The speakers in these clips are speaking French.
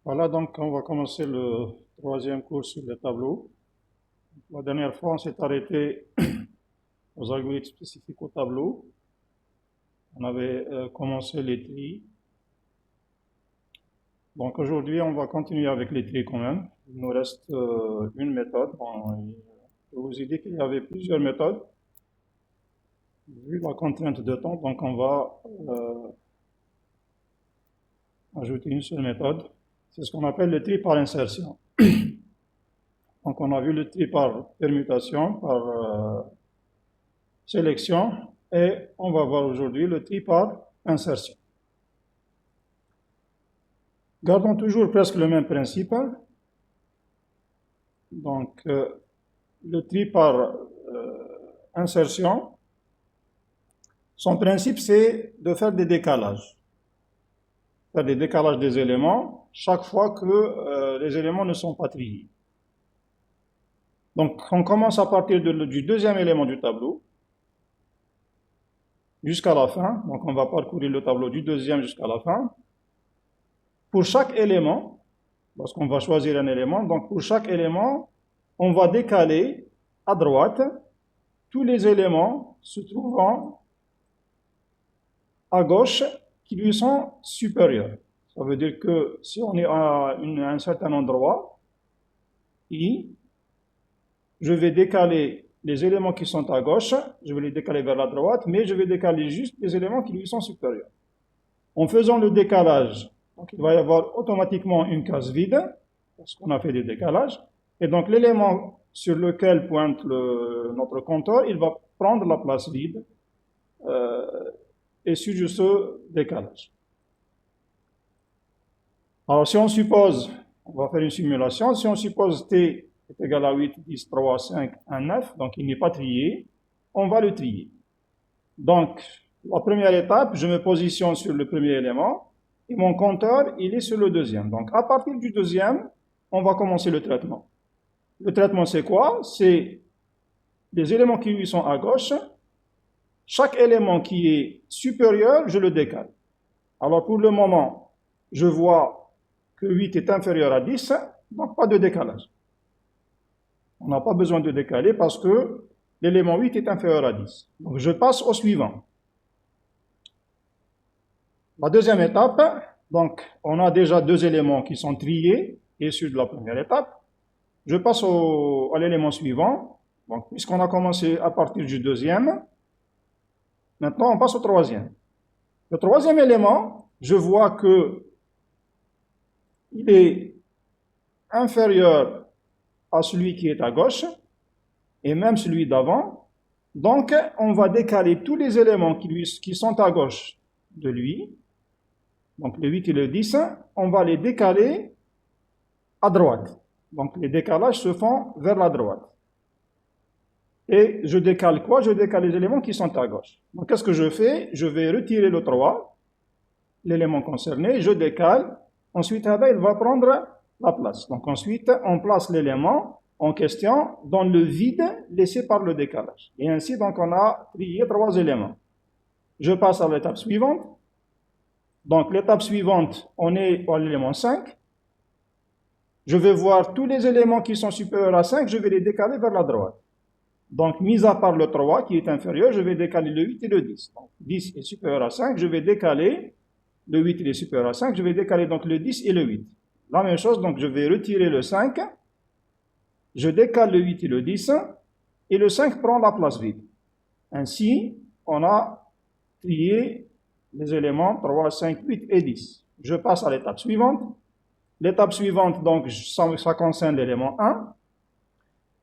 Voilà, donc on va commencer le troisième cours sur les tableaux. La dernière fois, on s'est arrêté aux algorithmes spécifiques au tableau. On avait commencé les tris. Donc aujourd'hui, on va continuer avec les tris quand même. Il nous reste une méthode. Bon, je vous ai dit qu'il y avait plusieurs méthodes. Vu la contrainte de temps, donc on va ajouter une seule méthode. C'est ce qu'on appelle le tri par insertion. Donc on a vu le tri par permutation, par sélection, et on va voir aujourd'hui le tri par insertion. Gardons toujours presque le même principe. Donc le tri par insertion, son principe c'est de faire des décalages. Faire des décalages des éléments chaque fois que les éléments ne sont pas triés. Donc on commence à partir du deuxième élément du tableau jusqu'à la fin. Donc on va parcourir le tableau du deuxième jusqu'à la fin. Pour chaque élément, lorsqu'on va choisir un élément, donc pour chaque élément, on va décaler à droite tous les éléments se trouvant à gauche qui lui sont supérieurs. Ça veut dire que si on est à un certain endroit, I, je vais décaler les éléments qui sont à gauche, je vais les décaler vers la droite, mais je vais décaler juste les éléments qui lui sont supérieurs. En faisant le décalage, donc il va y avoir automatiquement une case vide, parce qu'on a fait des décalages, et donc l'élément sur lequel pointe notre compteur, il va prendre la place vide, et suivre ce décalage. Alors si on suppose, on va faire une simulation, si on suppose t est égal à 8, 10, 3, 5, 1, 9, donc il n'est pas trié, on va le trier. Donc, la première étape, je me positionne sur le premier élément, et mon compteur, il est sur le deuxième. Donc, à partir du deuxième, on va commencer le traitement. Le traitement, c'est quoi? C'est les éléments qui lui sont à gauche. Chaque élément qui est supérieur, je le décale. Alors, pour le moment, je vois que 8 est inférieur à 10, donc pas de décalage. On n'a pas besoin de décaler parce que l'élément 8 est inférieur à 10. Donc je passe au suivant. La deuxième étape, donc on a déjà deux éléments qui sont triés, issus de la première étape. Je passe à l'élément suivant. Donc puisqu'on a commencé à partir du deuxième, maintenant on passe au troisième. Le troisième élément, je vois que il est inférieur à celui qui est à gauche, et même celui d'avant. Donc, on va décaler tous les éléments qui sont à gauche de lui. Donc, le 8 et le 10, on va les décaler à droite. Donc, les décalages se font vers la droite. Et je décale quoi? Je décale les éléments qui sont à gauche. Donc, qu'est-ce que je fais? Je vais retirer le 3, l'élément concerné, je décale. Ensuite, il va prendre la place. Donc ensuite, on place l'élément en question dans le vide laissé par le décalage. Et ainsi, donc, on a trié trois éléments. Je passe à l'étape suivante. Donc, l'étape suivante, on est à l'élément 5. Je vais voir tous les éléments qui sont supérieurs à 5, je vais les décaler vers la droite. Donc, mis à part le 3 qui est inférieur, je vais décaler le 8 et le 10. Donc, 10 est supérieur à 5, je vais décaler le 8 il est supérieur à 5, je vais décaler donc le 10 et le 8. La même chose, donc je vais retirer le 5, je décale le 8 et le 10, et le 5 prend la place vide. Ainsi, on a trié les éléments 3, 5, 8 et 10. Je passe à l'étape suivante. L'étape suivante, donc, ça concerne l'élément 1.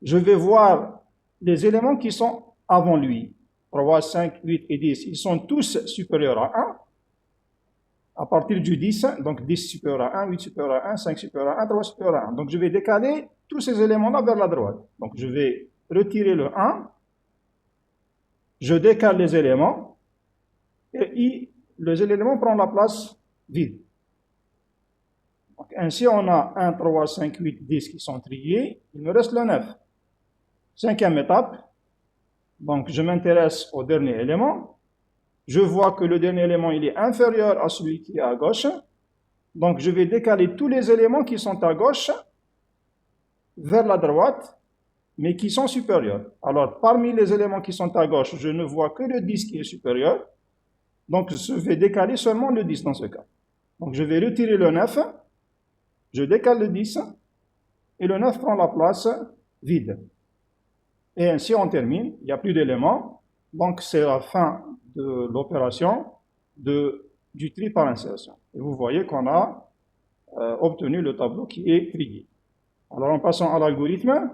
Je vais voir les éléments qui sont avant lui. 3, 5, 8 et 10, ils sont tous supérieurs à 1. À partir du 10, donc 10 supérieur à 1, 8 supérieur à 1, 5 supérieur à 1, 3 supérieur à 1. Donc je vais décaler tous ces éléments-là vers la droite. Donc je vais retirer le 1, je décale les éléments, et les éléments prennent la place vide. Donc ainsi on a 1, 3, 5, 8, 10 qui sont triés, il me reste le 9. Cinquième étape, donc je m'intéresse au dernier élément. Je vois que le dernier élément il est inférieur à celui qui est à gauche. Donc, je vais décaler tous les éléments qui sont à gauche vers la droite, mais qui sont supérieurs. Alors, parmi les éléments qui sont à gauche, je ne vois que le 10 qui est supérieur. Donc, je vais décaler seulement le 10 dans ce cas. Donc, je vais retirer le 9, je décale le 10, et le 9 prend la place vide. Et ainsi, on termine. Il n'y a plus d'éléments. Donc, c'est la fin de l'opération du tri par insertion. Et vous voyez qu'on a obtenu le tableau qui est trié. Alors, en passant à l'algorithme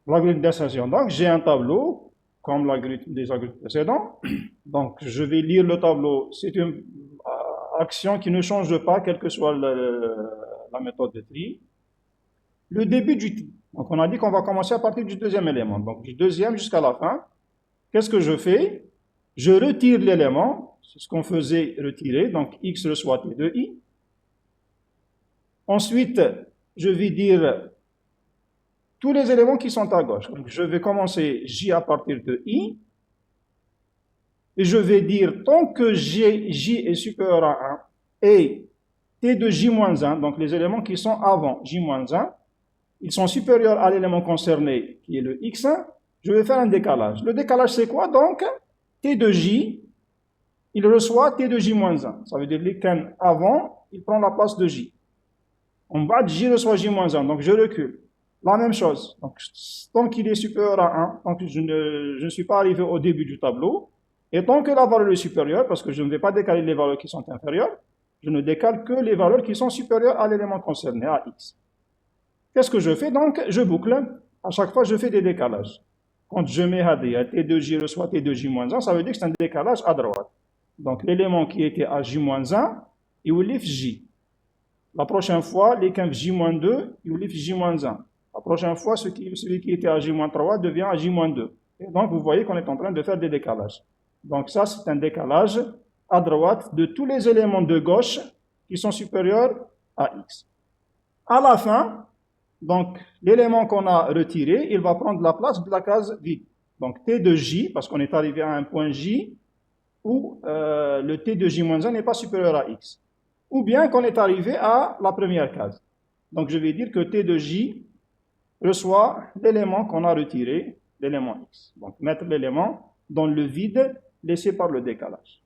d'insertion. Donc, j'ai un tableau, comme l'algorithme des algorithmes précédents. Donc, je vais lire le tableau. C'est une action qui ne change pas, quelle que soit la méthode de tri. Le début du tri. Donc, on a dit qu'on va commencer à partir du deuxième élément. Donc, du deuxième jusqu'à la fin. Qu'est-ce que je fais? Je retire l'élément. C'est ce qu'on faisait retirer. Donc, x reçoit t de i. Ensuite, je vais dire tous les éléments qui sont à gauche. Donc, je vais commencer j à partir de i. Et je vais dire, tant que j est supérieur à 1 et t de j-1, donc les éléments qui sont avant j-1, ils sont supérieurs à l'élément concerné, qui est le x1, je vais faire un décalage. Le décalage, c'est quoi? Donc, t de j, il reçoit t de j-1. Ça veut dire que avant, il prend la place de j. En bas, j reçoit j-1, donc je recule. La même chose. Donc, tant qu'il est supérieur à 1, tant que je ne suis pas arrivé au début du tableau, et tant que la valeur est supérieure, parce que je ne vais pas décaler les valeurs qui sont inférieures, je ne décale que les valeurs qui sont supérieures à l'élément concerné, à x. Qu'est-ce que je fais? Donc, je boucle. À chaque fois, je fais des décalages. Quand je mets à t de j reçoit t de j-1, ça veut dire que c'est un décalage à droite. Donc, l'élément qui était à j-1, il oulif j. La prochaine fois, l'équin j-2, il oulif j-1. La prochaine fois, celui qui était à j-3 devient à j-2. Et donc, vous voyez qu'on est en train de faire des décalages. Donc, ça, c'est un décalage à droite de tous les éléments de gauche qui sont supérieurs à x. À la fin, donc, l'élément qu'on a retiré, il va prendre la place de la case vide. Donc, t de j, parce qu'on est arrivé à un point j, où le t de j-1 n'est pas supérieur à x. Ou bien qu'on est arrivé à la première case. Donc, je vais dire que t de j reçoit l'élément qu'on a retiré, l'élément x. Donc, mettre l'élément dans le vide laissé par le décalage.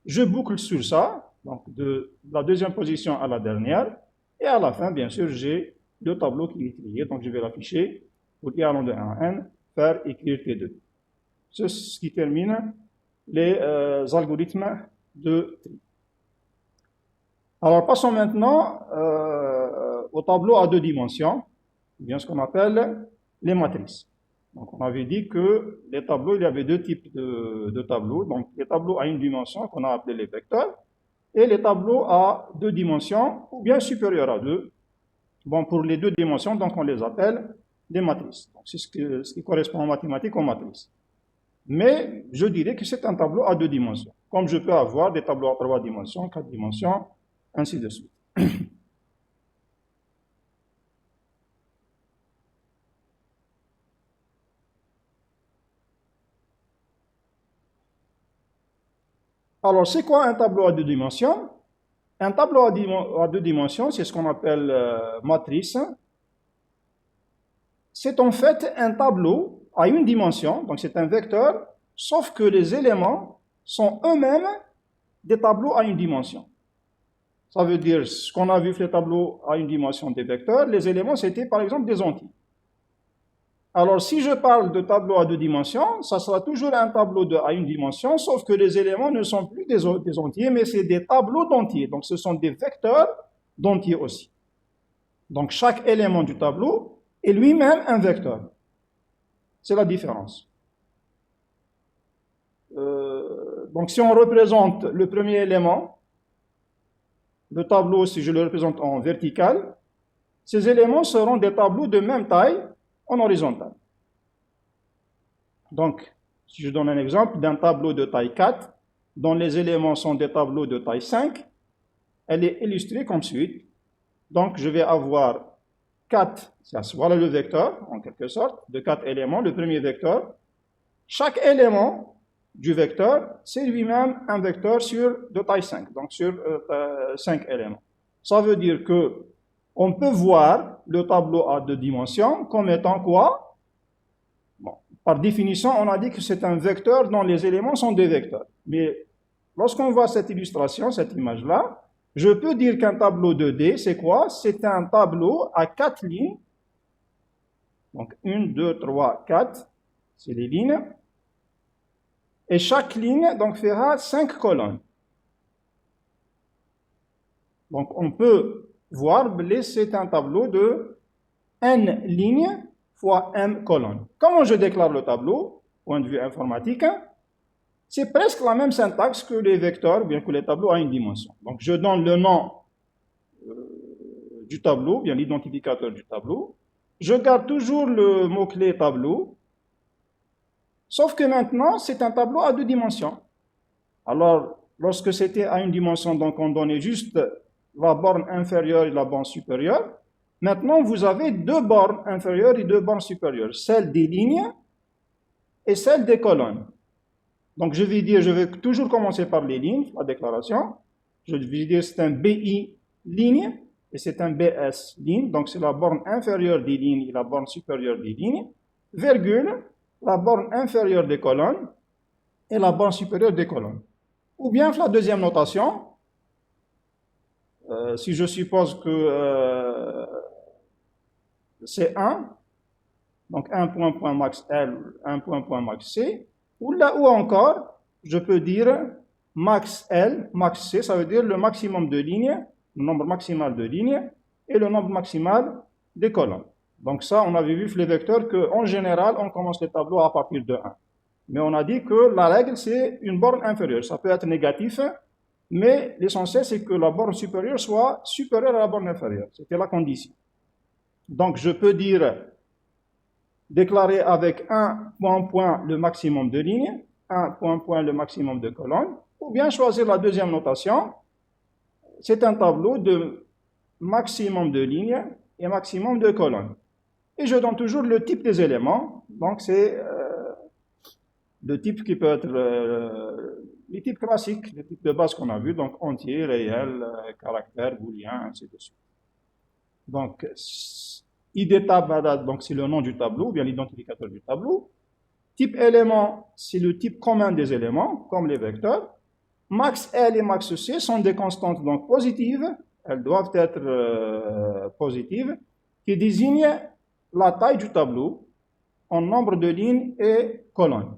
Je boucle sur ça, donc de la deuxième position à la dernière, et à la fin, bien sûr, j'ai le tableau qui est trié, donc je vais l'afficher pour i allant de 1 à n, faire écrire T2. C'est ce qui termine les algorithmes de tri. Alors, passons maintenant au tableau à deux dimensions, bien ce qu'on appelle les matrices. Donc, on avait dit que les tableaux, il y avait deux types de tableaux. Donc, les tableaux à une dimension, qu'on a appelé les vecteurs, et les tableaux à deux dimensions, ou bien supérieurs à deux. Bon, pour les deux dimensions, donc, on les appelle des matrices. C'est ce qui correspond en mathématiques aux matrices. Mais, je dirais que c'est un tableau à deux dimensions. Comme je peux avoir des tableaux à trois dimensions, quatre dimensions, ainsi de suite. Alors, c'est quoi un tableau à deux dimensions? Un tableau à deux dimensions, c'est ce qu'on appelle matrice. C'est en fait un tableau à une dimension, donc c'est un vecteur, sauf que les éléments sont eux-mêmes des tableaux à une dimension. Ça veut dire, ce qu'on a vu les tableaux à une dimension des vecteurs, les éléments c'était par exemple des entiers. Alors, si je parle de tableau à deux dimensions, ça sera toujours un tableau à une dimension, sauf que les éléments ne sont plus des entiers, mais c'est des tableaux d'entiers. Donc, ce sont des vecteurs d'entiers aussi. Donc, chaque élément du tableau est lui-même un vecteur. C'est la différence. Donc, si on représente le premier élément, le tableau, si je le représente en vertical, ces éléments seront des tableaux de même taille en horizontal. Donc, si je donne un exemple d'un tableau de taille 4, dont les éléments sont des tableaux de taille 5, elle est illustrée comme suit. Donc, je vais avoir 4, voilà le vecteur, en quelque sorte, de 4 éléments, le premier vecteur. Chaque élément du vecteur, c'est lui-même un vecteur de taille 5, donc sur 5 éléments. Ça veut dire que on peut voir le tableau à 2 dimensions comme étant quoi? Bon, par définition, on a dit que c'est un vecteur dont les éléments sont des vecteurs. Mais lorsqu'on voit cette illustration, cette image-là, je peux dire qu'un tableau 2D, c'est quoi? C'est un tableau à 4 lignes. Donc 1, 2, 3, 4, c'est les lignes. Et chaque ligne donc, fera 5 colonnes. Donc on peut voir, c'est un tableau de n lignes fois m colonnes. Comment je déclare le tableau, point de vue informatique? C'est presque la même syntaxe que les vecteurs, bien que les tableaux à une dimension. Donc je donne le nom du tableau, bien l'identificateur du tableau. Je garde toujours le mot-clé tableau, sauf que maintenant, c'est un tableau à 2 dimensions. Alors, lorsque c'était à une dimension, donc on donnait juste la borne inférieure et la borne supérieure. Maintenant, vous avez 2 bornes inférieures et 2 bornes supérieures, celle des lignes et celle des colonnes. Donc, je vais toujours commencer par les lignes, la déclaration. Je vais dire c'est un BI ligne et c'est un BS ligne. Donc, c'est la borne inférieure des lignes et la borne supérieure des lignes, virgule, la borne inférieure des colonnes et la borne supérieure des colonnes. Ou bien la deuxième notation, si je suppose que c'est 1, donc 1 point max L, 1 point max C, ou encore, je peux dire max L, max C, ça veut dire le maximum de lignes, le nombre maximal de lignes, et le nombre maximal des colonnes. Donc ça, on avait vu les vecteurs qu'en général, on commence les tableaux à partir de 1. Mais on a dit que la règle, c'est une borne inférieure. Ça peut être négatif, mais l'essentiel, c'est que la borne supérieure soit supérieure à la borne inférieure. C'était la condition. Donc, je peux déclarer avec 1 point le maximum de lignes, 1 point le maximum de colonnes, ou bien choisir la deuxième notation. C'est un tableau de maximum de lignes et maximum de colonnes. Et je donne toujours le type des éléments. Donc, c'est le type qui peut être les types classiques, les types de base qu'on a vus, donc entier, réel, caractère, booléen, ainsi de suite. Donc, ID tab, donc c'est le nom du tableau, ou bien l'identificateur du tableau. Type élément, c'est le type commun des éléments, comme les vecteurs. Max L et max C sont des constantes donc positives, elles doivent être positives, qui désignent la taille du tableau en nombre de lignes et colonnes.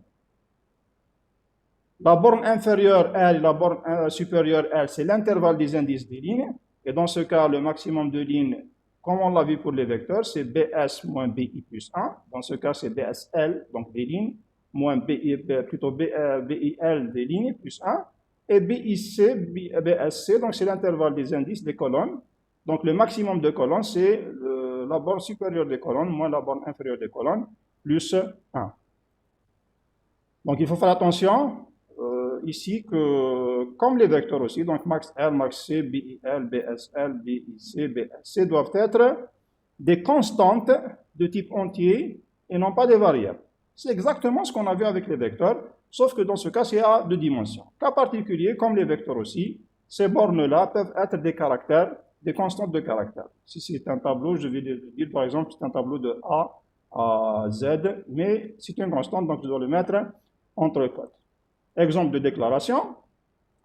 La borne inférieure L et la borne supérieure L, c'est l'intervalle des indices des lignes. Et dans ce cas, le maximum de lignes, comme on l'a vu pour les vecteurs, c'est BS moins BI plus 1. Dans ce cas, c'est BSL, donc des lignes, moins BIL des lignes plus 1. Et BSC, donc c'est l'intervalle des indices des colonnes. Donc le maximum de colonnes, c'est la borne supérieure des colonnes moins la borne inférieure des colonnes, plus 1. Donc il faut faire attention ici que, comme les vecteurs aussi, donc max L, max C, BIL, BSL, BIC, BSC doivent être des constantes de type entier et non pas des variables. C'est exactement ce qu'on a vu avec les vecteurs, sauf que dans ce cas, c'est à 2 dimensions. Cas particulier, comme les vecteurs aussi, ces bornes-là peuvent être des caractères, des constantes de caractère. Si c'est un tableau, je vais dire par exemple, c'est un tableau de A à Z, mais c'est une constante, donc je dois le mettre entre cotes. Exemple de déclaration,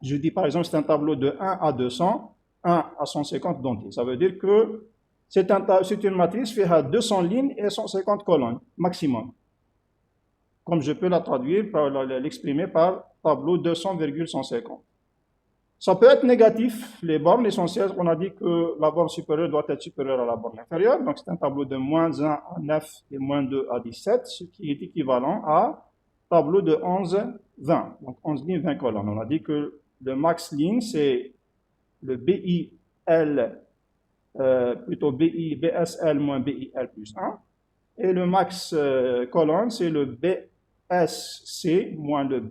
je dis par exemple c'est un tableau de 1 à 200, 1 à 150 d'entier. Ça veut dire que c'est une matrice qui a 200 lignes et 150 colonnes maximum. Comme je peux la traduire, l'exprimer par tableau 200,150. Ça peut être négatif, les bornes essentielles, on a dit que la borne supérieure doit être supérieure à la borne inférieure, donc c'est un tableau de moins 1 à 9 et moins 2 à 17, ce qui est équivalent à tableau de 11, 20, donc 11 lignes, 20 colonnes. On a dit que le max ligne, c'est le BIL, BSL moins BIL plus 1, et le max colonne, c'est le BSC moins le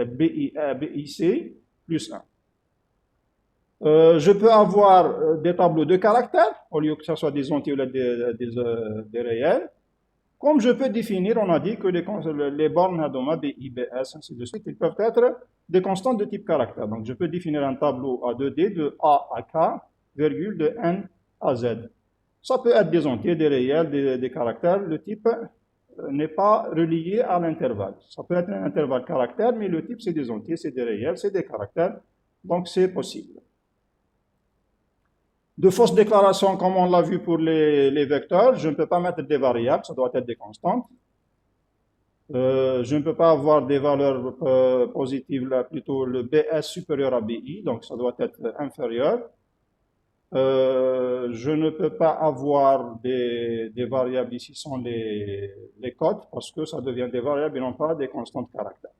BIC plus 1. Je peux avoir des tableaux de caractères, au lieu que ce soit des entiers ou des réels. Comme je peux définir, on a dit que les bornes Hadoma, BI, BS, ainsi de suite, ils peuvent être des constantes de type caractère. Donc, je peux définir un tableau à 2D de A à K, virgule, de N à Z. Ça peut être des entiers, des réels, des caractères. Le type n'est pas relié à l'intervalle. Ça peut être un intervalle caractère, mais le type, c'est des entiers, c'est des réels, c'est des caractères. Donc, c'est possible. De fausses déclarations, comme on l'a vu pour les vecteurs, je ne peux pas mettre des variables, ça doit être des constantes. Je ne peux pas avoir des valeurs positives, là, plutôt le BS supérieur à BI, donc ça doit être inférieur. Je ne peux pas avoir des variables, ici sont les codes, parce que ça devient des variables et non pas des constantes caractères.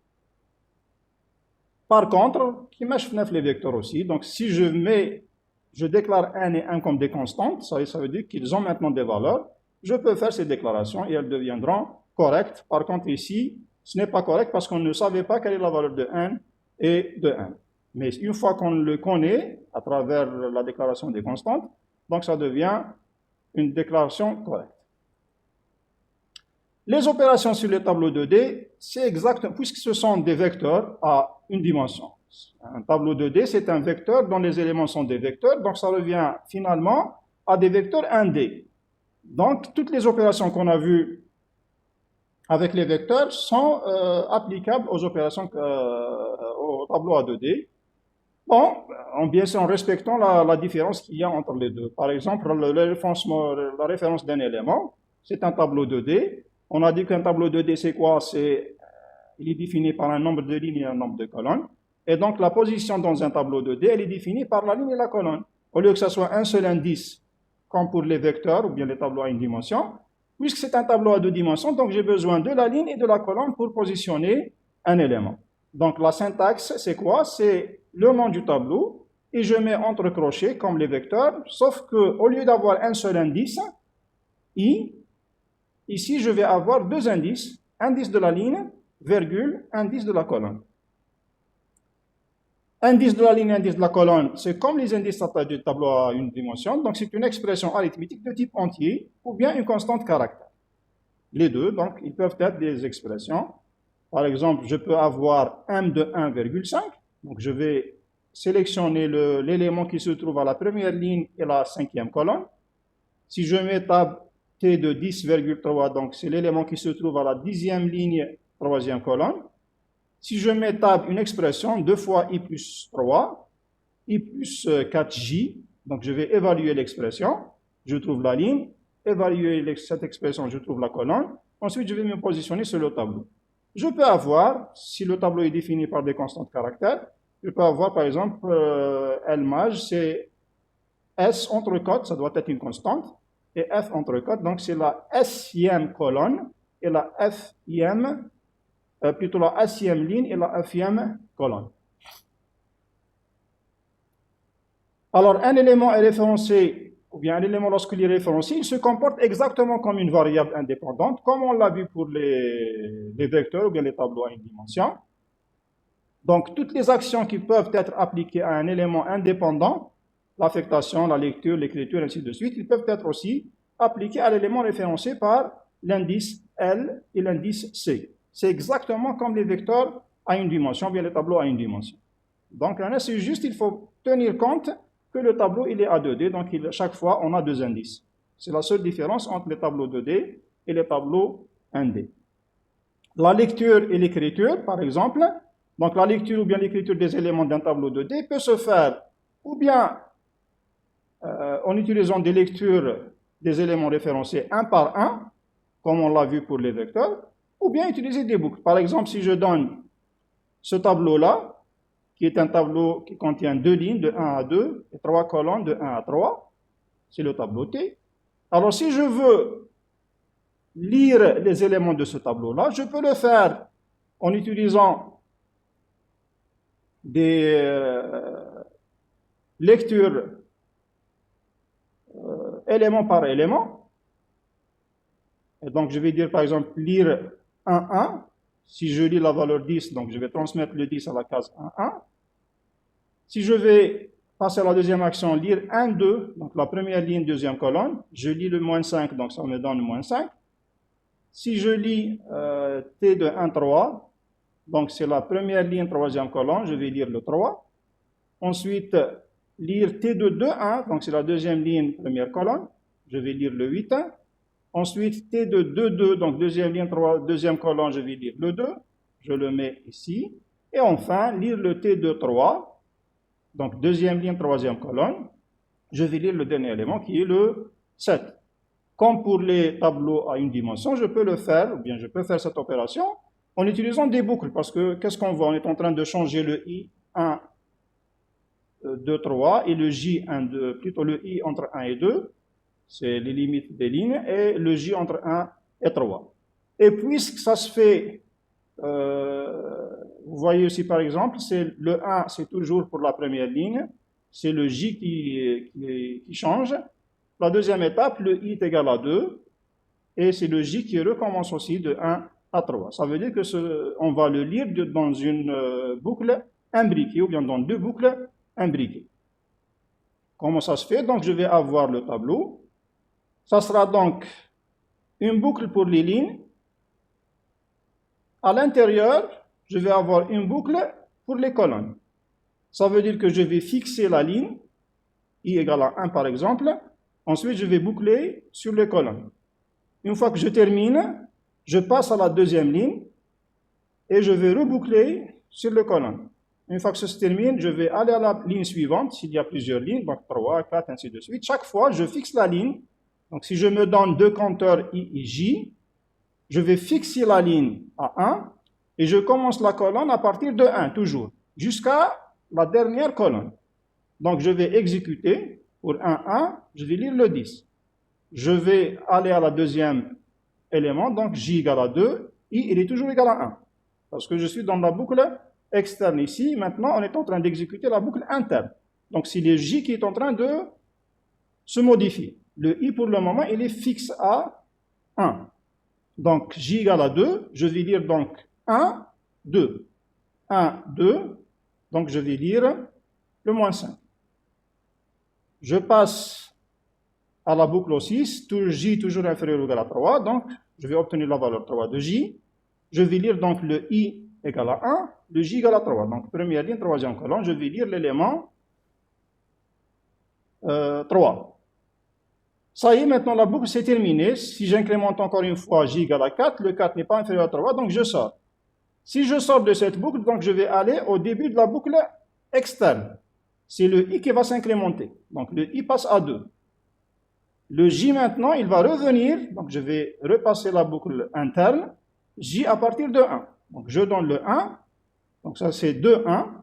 Par contre, qui marche les vecteurs aussi, donc si je déclare n et 1 comme des constantes, ça veut dire qu'ils ont maintenant des valeurs, je peux faire ces déclarations et elles deviendront correctes. Par contre ici, ce n'est pas correct parce qu'on ne savait pas quelle est la valeur de n et de 1. Mais une fois qu'on le connaît, à travers la déclaration des constantes, donc ça devient une déclaration correcte. Les opérations sur les tableaux 2D, c'est exact, puisque ce sont des vecteurs à une dimension. Un tableau 2D, c'est un vecteur dont les éléments sont des vecteurs, donc ça revient finalement à des vecteurs 1D. Donc, toutes les opérations qu'on a vues avec les vecteurs sont applicables aux opérations au tableau à 2D. Bon, bien sûr, en respectant la différence qu'il y a entre les deux. Par exemple, la référence d'un élément, c'est un tableau 2D. On a dit qu'un tableau 2D, c'est quoi? Il est défini par un nombre de lignes et un nombre de colonnes. Et donc, la position dans un tableau 2D, elle est définie par la ligne et la colonne. Au lieu que ce soit un seul indice, comme pour les vecteurs ou bien les tableaux à une dimension, puisque c'est un tableau à deux dimensions, donc j'ai besoin de la ligne et de la colonne pour positionner un élément. Donc, la syntaxe, c'est quoi? C'est le nom du tableau, et je mets entre crochets comme les vecteurs, sauf qu'au lieu d'avoir un seul indice, I, ici, je vais avoir deux indices, indice de la ligne, virgule, indice de la colonne. Indice de la ligne, indice de la colonne, c'est comme les indices du tableau à une dimension, donc c'est une expression arithmétique de type entier ou bien une constante caractère. Les deux, donc, ils peuvent être des expressions. Par exemple, je peux avoir m de 1,5, donc je vais sélectionner l'élément qui se trouve à la première ligne et la cinquième colonne. Si je mets tab t de 10,3, donc c'est l'élément qui se trouve à la dixième ligne, troisième colonne. Si je mets tab une expression, 2 fois i plus 3, i plus 4j, donc je vais évaluer l'expression, je trouve la ligne, évaluer cette expression, je trouve la colonne, ensuite je vais me positionner sur le tableau. Je peux avoir, si le tableau est défini par des constantes caractères, je peux avoir par exemple L-maj, c'est S entre cotes, ça doit être une constante, et F entre cotes, donc c'est la S-ième colonne et la F-ième plutôt la S-ième ligne et la F-ième colonne. Alors, un élément est référencé, ou bien un élément lorsqu'il est référencé, il se comporte exactement comme une variable indépendante, comme on l'a vu pour les vecteurs ou bien les tableaux à une dimension. Donc, toutes les actions qui peuvent être appliquées à un élément indépendant, l'affectation, la lecture, l'écriture, ainsi de suite, ils peuvent être aussi appliquées à l'élément référencé par l'indice L et l'indice C. C'est exactement comme les vecteurs à une dimension, bien les tableaux à une dimension. Donc, c'est juste, il faut tenir compte que le tableau, il est à 2D, donc chaque fois, on a deux indices. C'est la seule différence entre les tableaux 2D et les tableaux 1D. La lecture et l'écriture, par exemple, donc la lecture ou bien l'écriture des éléments d'un tableau 2D peut se faire ou bien en utilisant des lectures des éléments référencés un par un, comme on l'a vu pour les vecteurs, ou bien utiliser des boucles. Par exemple, si je donne ce tableau-là, qui est un tableau qui contient deux lignes de 1 à 2 et 3 colonnes de 1 à 3, c'est le tableau T. Alors, si je veux lire les éléments de ce tableau-là, je peux le faire en utilisant des lectures élément par élément. Et donc, je vais dire, par exemple, lire 1, 1. Si je lis la valeur 10, donc je vais transmettre le 10 à la case 1, 1. Si je vais passer à la deuxième action, lire 1, 2, donc la première ligne, deuxième colonne, je lis le moins 5, donc ça me donne moins 5. Si je lis T de 1, 3, donc c'est la première ligne, troisième colonne, je vais lire le 3. Ensuite, lire T de 2, 1, donc c'est la deuxième ligne, première colonne, je vais lire le 8, 1. Ensuite, T de 2, 2, donc deuxième ligne, deuxième colonne, je vais lire le 2, je le mets ici. Et enfin, lire le T de 3, donc deuxième ligne, troisième colonne, je vais lire le dernier élément qui est le 7. Comme pour les tableaux à une dimension, je peux le faire, ou bien je peux faire cette opération en utilisant des boucles, parce que qu'est-ce qu'on voit? On est en train de changer le I 1, 2, 3 et le J 1, 2, plutôt le I entre 1 et 2, c'est les limites des lignes, et le J entre 1 et 3. Et puisque ça se fait, vous voyez ici par exemple, c'est le 1, c'est toujours pour la première ligne, c'est le J qui change. La deuxième étape, le I est égal à 2, et c'est le J qui recommence aussi de 1 à 3. Ça veut dire que on va le lire dans une boucle imbriquée, ou bien dans deux boucles imbriquées. Comment ça se fait? Donc je vais avoir le tableau. Ça sera donc une boucle pour les lignes. À l'intérieur, je vais avoir une boucle pour les colonnes. Ça veut dire que je vais fixer la ligne, I égale à 1 par exemple. Ensuite, je vais boucler sur les colonnes. Une fois que je termine, je passe à la deuxième ligne et je vais reboucler sur les colonnes. Une fois que ça se termine, je vais aller à la ligne suivante, s'il y a plusieurs lignes, donc 3, 4, ainsi de suite. Chaque fois, je fixe la ligne. Donc, si je me donne deux compteurs I et J, je vais fixer la ligne à 1 et je commence la colonne à partir de 1, toujours, jusqu'à la dernière colonne. Donc, je vais exécuter pour 1, 1, je vais lire le 10. Je vais aller à la deuxième élément, donc J égale à 2, I il est toujours égal à 1. Parce que je suis dans la boucle externe ici, maintenant on est en train d'exécuter la boucle interne. Donc c'est le J qui est en train de se modifier. Le I pour le moment il est fixe à 1. Donc J égale à 2, je vais lire donc 1, 2. 1, 2, donc je vais lire le moins 5. Je passe à la boucle aussi, J toujours inférieur ou égal à 3, donc je vais obtenir la valeur 3 de J. Je vais lire donc le I égale à 1, le J égale à 3. Donc première ligne, troisième colonne, je vais lire l'élément 3. Ça y est, maintenant la boucle c'est terminé. Si j'incrémente encore une fois J égale à 4, le 4 n'est pas inférieur à 3, donc je sors. Si je sors de cette boucle, donc je vais aller au début de la boucle externe. C'est le I qui va s'incrémenter. Donc le I passe à 2. Le J maintenant, il va revenir, donc je vais repasser la boucle interne, J à partir de 1. Donc je donne le 1, donc ça c'est 2, 1,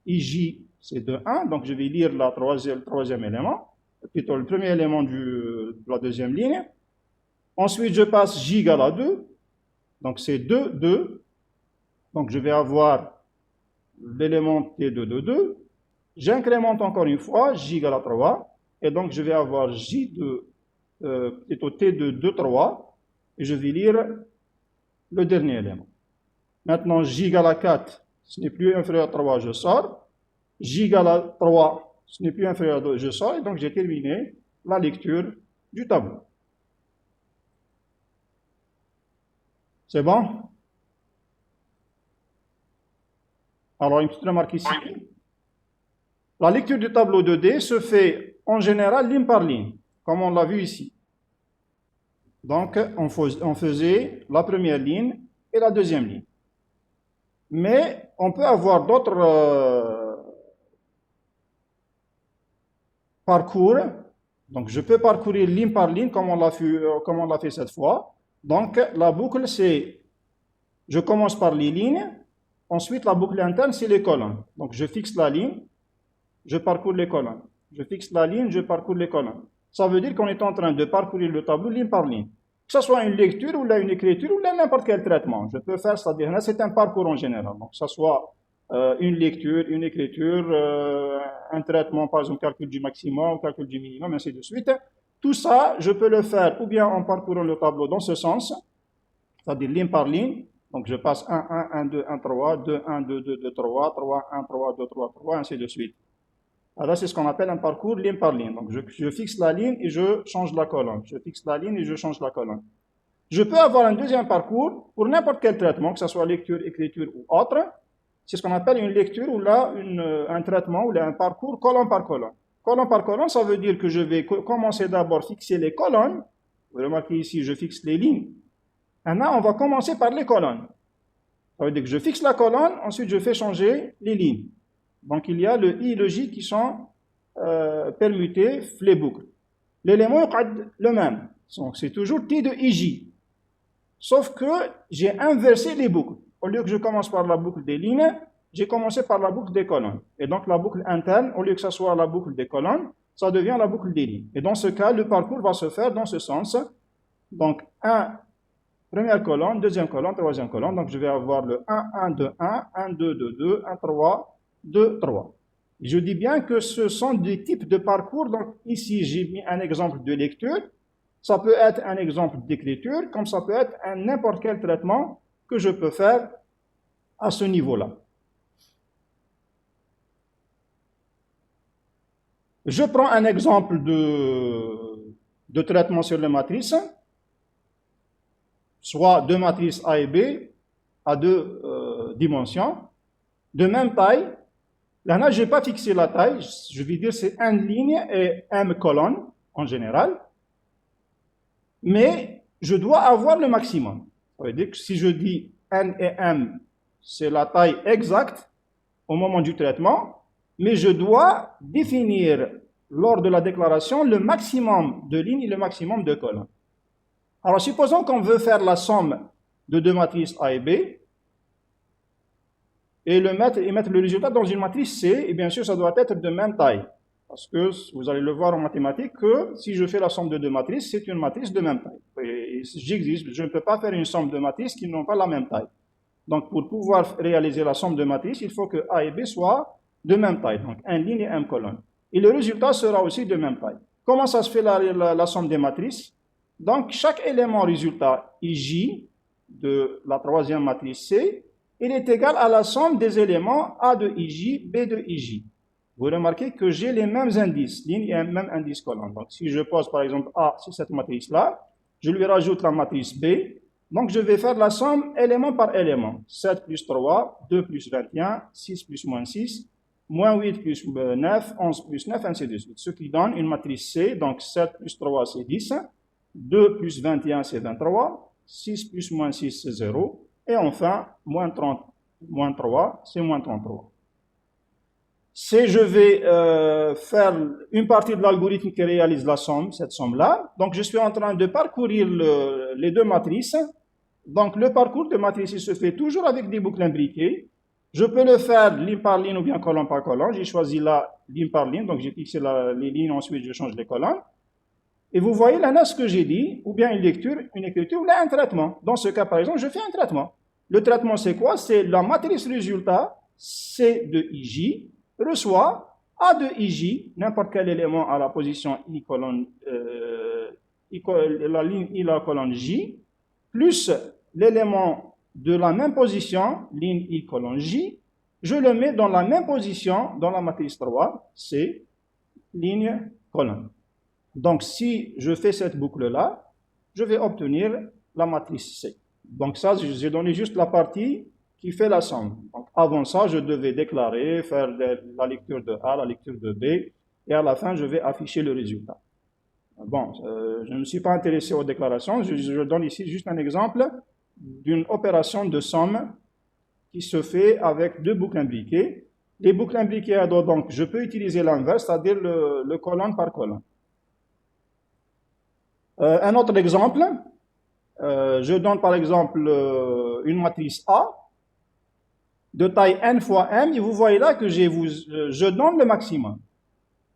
IJ c'est 2, 1, donc je vais lire le troisième élément, plutôt le premier élément de la deuxième ligne. Ensuite je passe J égale à 2, donc c'est 2, 2, donc je vais avoir l'élément T de 2, 2. J'incrémente encore une fois, J égale à 3. Et donc, je vais avoir J plutôt T de 2, 3, et je vais lire le dernier élément. Maintenant, J égale à 4, ce n'est plus inférieur à 3, je sors. J égale à 3, ce n'est plus inférieur à 2, je sors. Et donc, j'ai terminé la lecture du tableau. C'est bon? Alors, une petite remarque ici. La lecture du tableau 2D se fait en général ligne par ligne, comme on l'a vu ici. Donc, on faisait la première ligne et la deuxième ligne. Mais on peut avoir d'autres parcours. Donc, je peux parcourir ligne par ligne comme on l'a fait cette fois. Donc, la boucle, c'est, je commence par les lignes. Ensuite, la boucle interne, c'est les colonnes. Donc, je fixe la ligne, je parcours les colonnes. Je fixe la ligne, je parcours les colonnes. Ça veut dire qu'on est en train de parcourir le tableau ligne par ligne. Que ce soit une lecture ou une écriture ou n'importe quel traitement. Je peux faire, c'est-à-dire là, c'est un parcours en général. Donc, que ce soit une lecture, une écriture, un traitement, par exemple, calcul du maximum, calcul du minimum, ainsi de suite. Tout ça, je peux le faire ou bien en parcourant le tableau dans ce sens, c'est-à-dire ligne par ligne. Donc, je passe 1, 1, 1, 2, 1, 3, 2, 1, 2, 2, 2, 3, 3, 1, 3, 2, 3, 3, ainsi de suite. Alors, c'est ce qu'on appelle un parcours ligne par ligne. Donc, je fixe la ligne et je change la colonne. Je fixe la ligne et je change la colonne. Je peux avoir un deuxième parcours pour n'importe quel traitement, que ce soit lecture, écriture ou autre. C'est ce qu'on appelle une lecture ou là un traitement ou là un parcours colonne par colonne. Colonne par colonne, ça veut dire que je vais commencer d'abord fixer les colonnes. Vous remarquez ici, je fixe les lignes. Maintenant, on va commencer par les colonnes. Ça veut dire que je fixe la colonne, ensuite je fais changer les lignes. Donc il y a le i et le j qui sont permutés, les boucles. L'élément est le même. Donc c'est toujours t de ij. Sauf que j'ai inversé les boucles. Au lieu que je commence par la boucle des lignes, j'ai commencé par la boucle des colonnes. Et donc la boucle interne, au lieu que ce soit la boucle des colonnes, ça devient la boucle des lignes. Et dans ce cas, le parcours va se faire dans ce sens. Donc première colonne, deuxième colonne, troisième colonne. Donc je vais avoir le 1, 1, 2, 1, 1, 2, 2, 2, 1, 3, 2, 3. Je dis bien que ce sont des types de parcours. Donc ici, j'ai mis un exemple de lecture. Ça peut être un exemple d'écriture, comme ça peut être n'importe quel traitement que je peux faire à ce niveau-là. Je prends un exemple de traitement sur les matrices, soit deux matrices A et B à deux dimensions, de même taille. Là, je n'ai pas fixé la taille, je vais dire c'est n ligne et m colonne en général. Mais je dois avoir le maximum. Ça veut dire que si je dis n et m, c'est la taille exacte au moment du traitement, mais je dois définir lors de la déclaration le maximum de lignes et le maximum de colonnes. Alors, supposons qu'on veut faire la somme de deux matrices A et B et mettre le résultat dans une matrice C, et bien sûr, ça doit être de même taille. Parce que vous allez le voir en mathématiques que si je fais la somme de deux matrices, c'est une matrice de même taille. Et je ne peux pas faire une somme de matrices qui n'ont pas la même taille. Donc, pour pouvoir réaliser la somme de matrices, il faut que A et B soient de même taille. Donc, n ligne et m colonne. Et le résultat sera aussi de même taille. Comment ça se fait la somme des matrices? Donc, chaque élément résultat IJ de la troisième matrice C, il est égal à la somme des éléments A de IJ, B de IJ. Vous remarquez que j'ai les mêmes indices, ligne et même indice colonne. Donc, si je pose par exemple A sur cette matrice-là, je lui rajoute la matrice B. Donc, je vais faire la somme élément par élément. 7 plus 3, 2 plus 21, 6 plus moins 6, moins 8 plus 9, 11 plus 9, ainsi de suite. Ce qui donne une matrice C. Donc, 7 plus 3, c'est 10. 2 plus 21, c'est 23. 6 plus moins 6, c'est 0. Et enfin, moins 30, moins 3, c'est moins 33. Si je vais faire une partie de l'algorithme qui réalise la somme, cette somme-là, donc je suis en train de parcourir les deux matrices. Donc le parcours de matrice, il se fait toujours avec des boucles imbriquées. Je peux le faire ligne par ligne ou bien colonne par colonne. J'ai choisi là ligne par ligne, donc j'ai fixé les lignes, ensuite je change les colonnes. Et vous voyez là ce que j'ai dit, ou bien une lecture, une écriture, ou là un traitement. Dans ce cas, par exemple, je fais un traitement. Le traitement, c'est quoi? C'est la matrice résultat, C de IJ, reçoit A de IJ, n'importe quel élément à la position I colonne, la ligne I la colonne J, plus l'élément de la même position, ligne I colonne J, je le mets dans la même position dans la matrice 3, C, ligne colonne. Donc, si je fais cette boucle-là, je vais obtenir la matrice C. Donc ça, j'ai donné juste la partie qui fait la somme. Donc, avant ça, je devais déclarer, faire la lecture de A, la lecture de B, et à la fin, je vais afficher le résultat. Bon, je ne me suis pas intéressé aux déclarations, je donne ici juste un exemple d'une opération de somme qui se fait avec deux boucles imbriquées. Les boucles imbriquées, donc, je peux utiliser l'inverse, c'est-à-dire le colonne par colonne. Un autre exemple, je donne par exemple une matrice A de taille n fois m, et vous voyez là que je donne le maximum.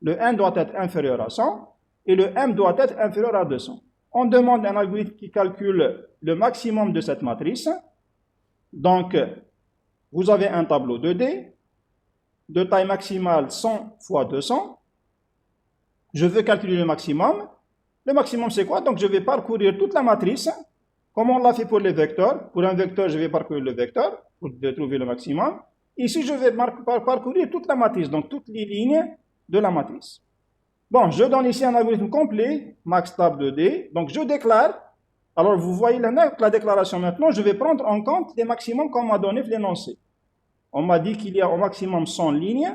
Le n doit être inférieur à 100 et le m doit être inférieur à 200. On demande un algorithme qui calcule le maximum de cette matrice. Donc, vous avez un tableau 2D de taille maximale 100 fois 200. Je veux calculer le maximum. Le maximum, c'est quoi? Donc, je vais parcourir toute la matrice, comme on l'a fait pour les vecteurs. Pour un vecteur, je vais parcourir le vecteur pour trouver le maximum. Ici, je vais parcourir toute la matrice, donc toutes les lignes de la matrice. Bon, je donne ici un algorithme complet, MaxTab 2D. Donc, je déclare Alors, vous voyez la déclaration maintenant, je vais prendre en compte les maximums qu'on m'a donné l'énoncé. On m'a dit qu'il y a au maximum 100 lignes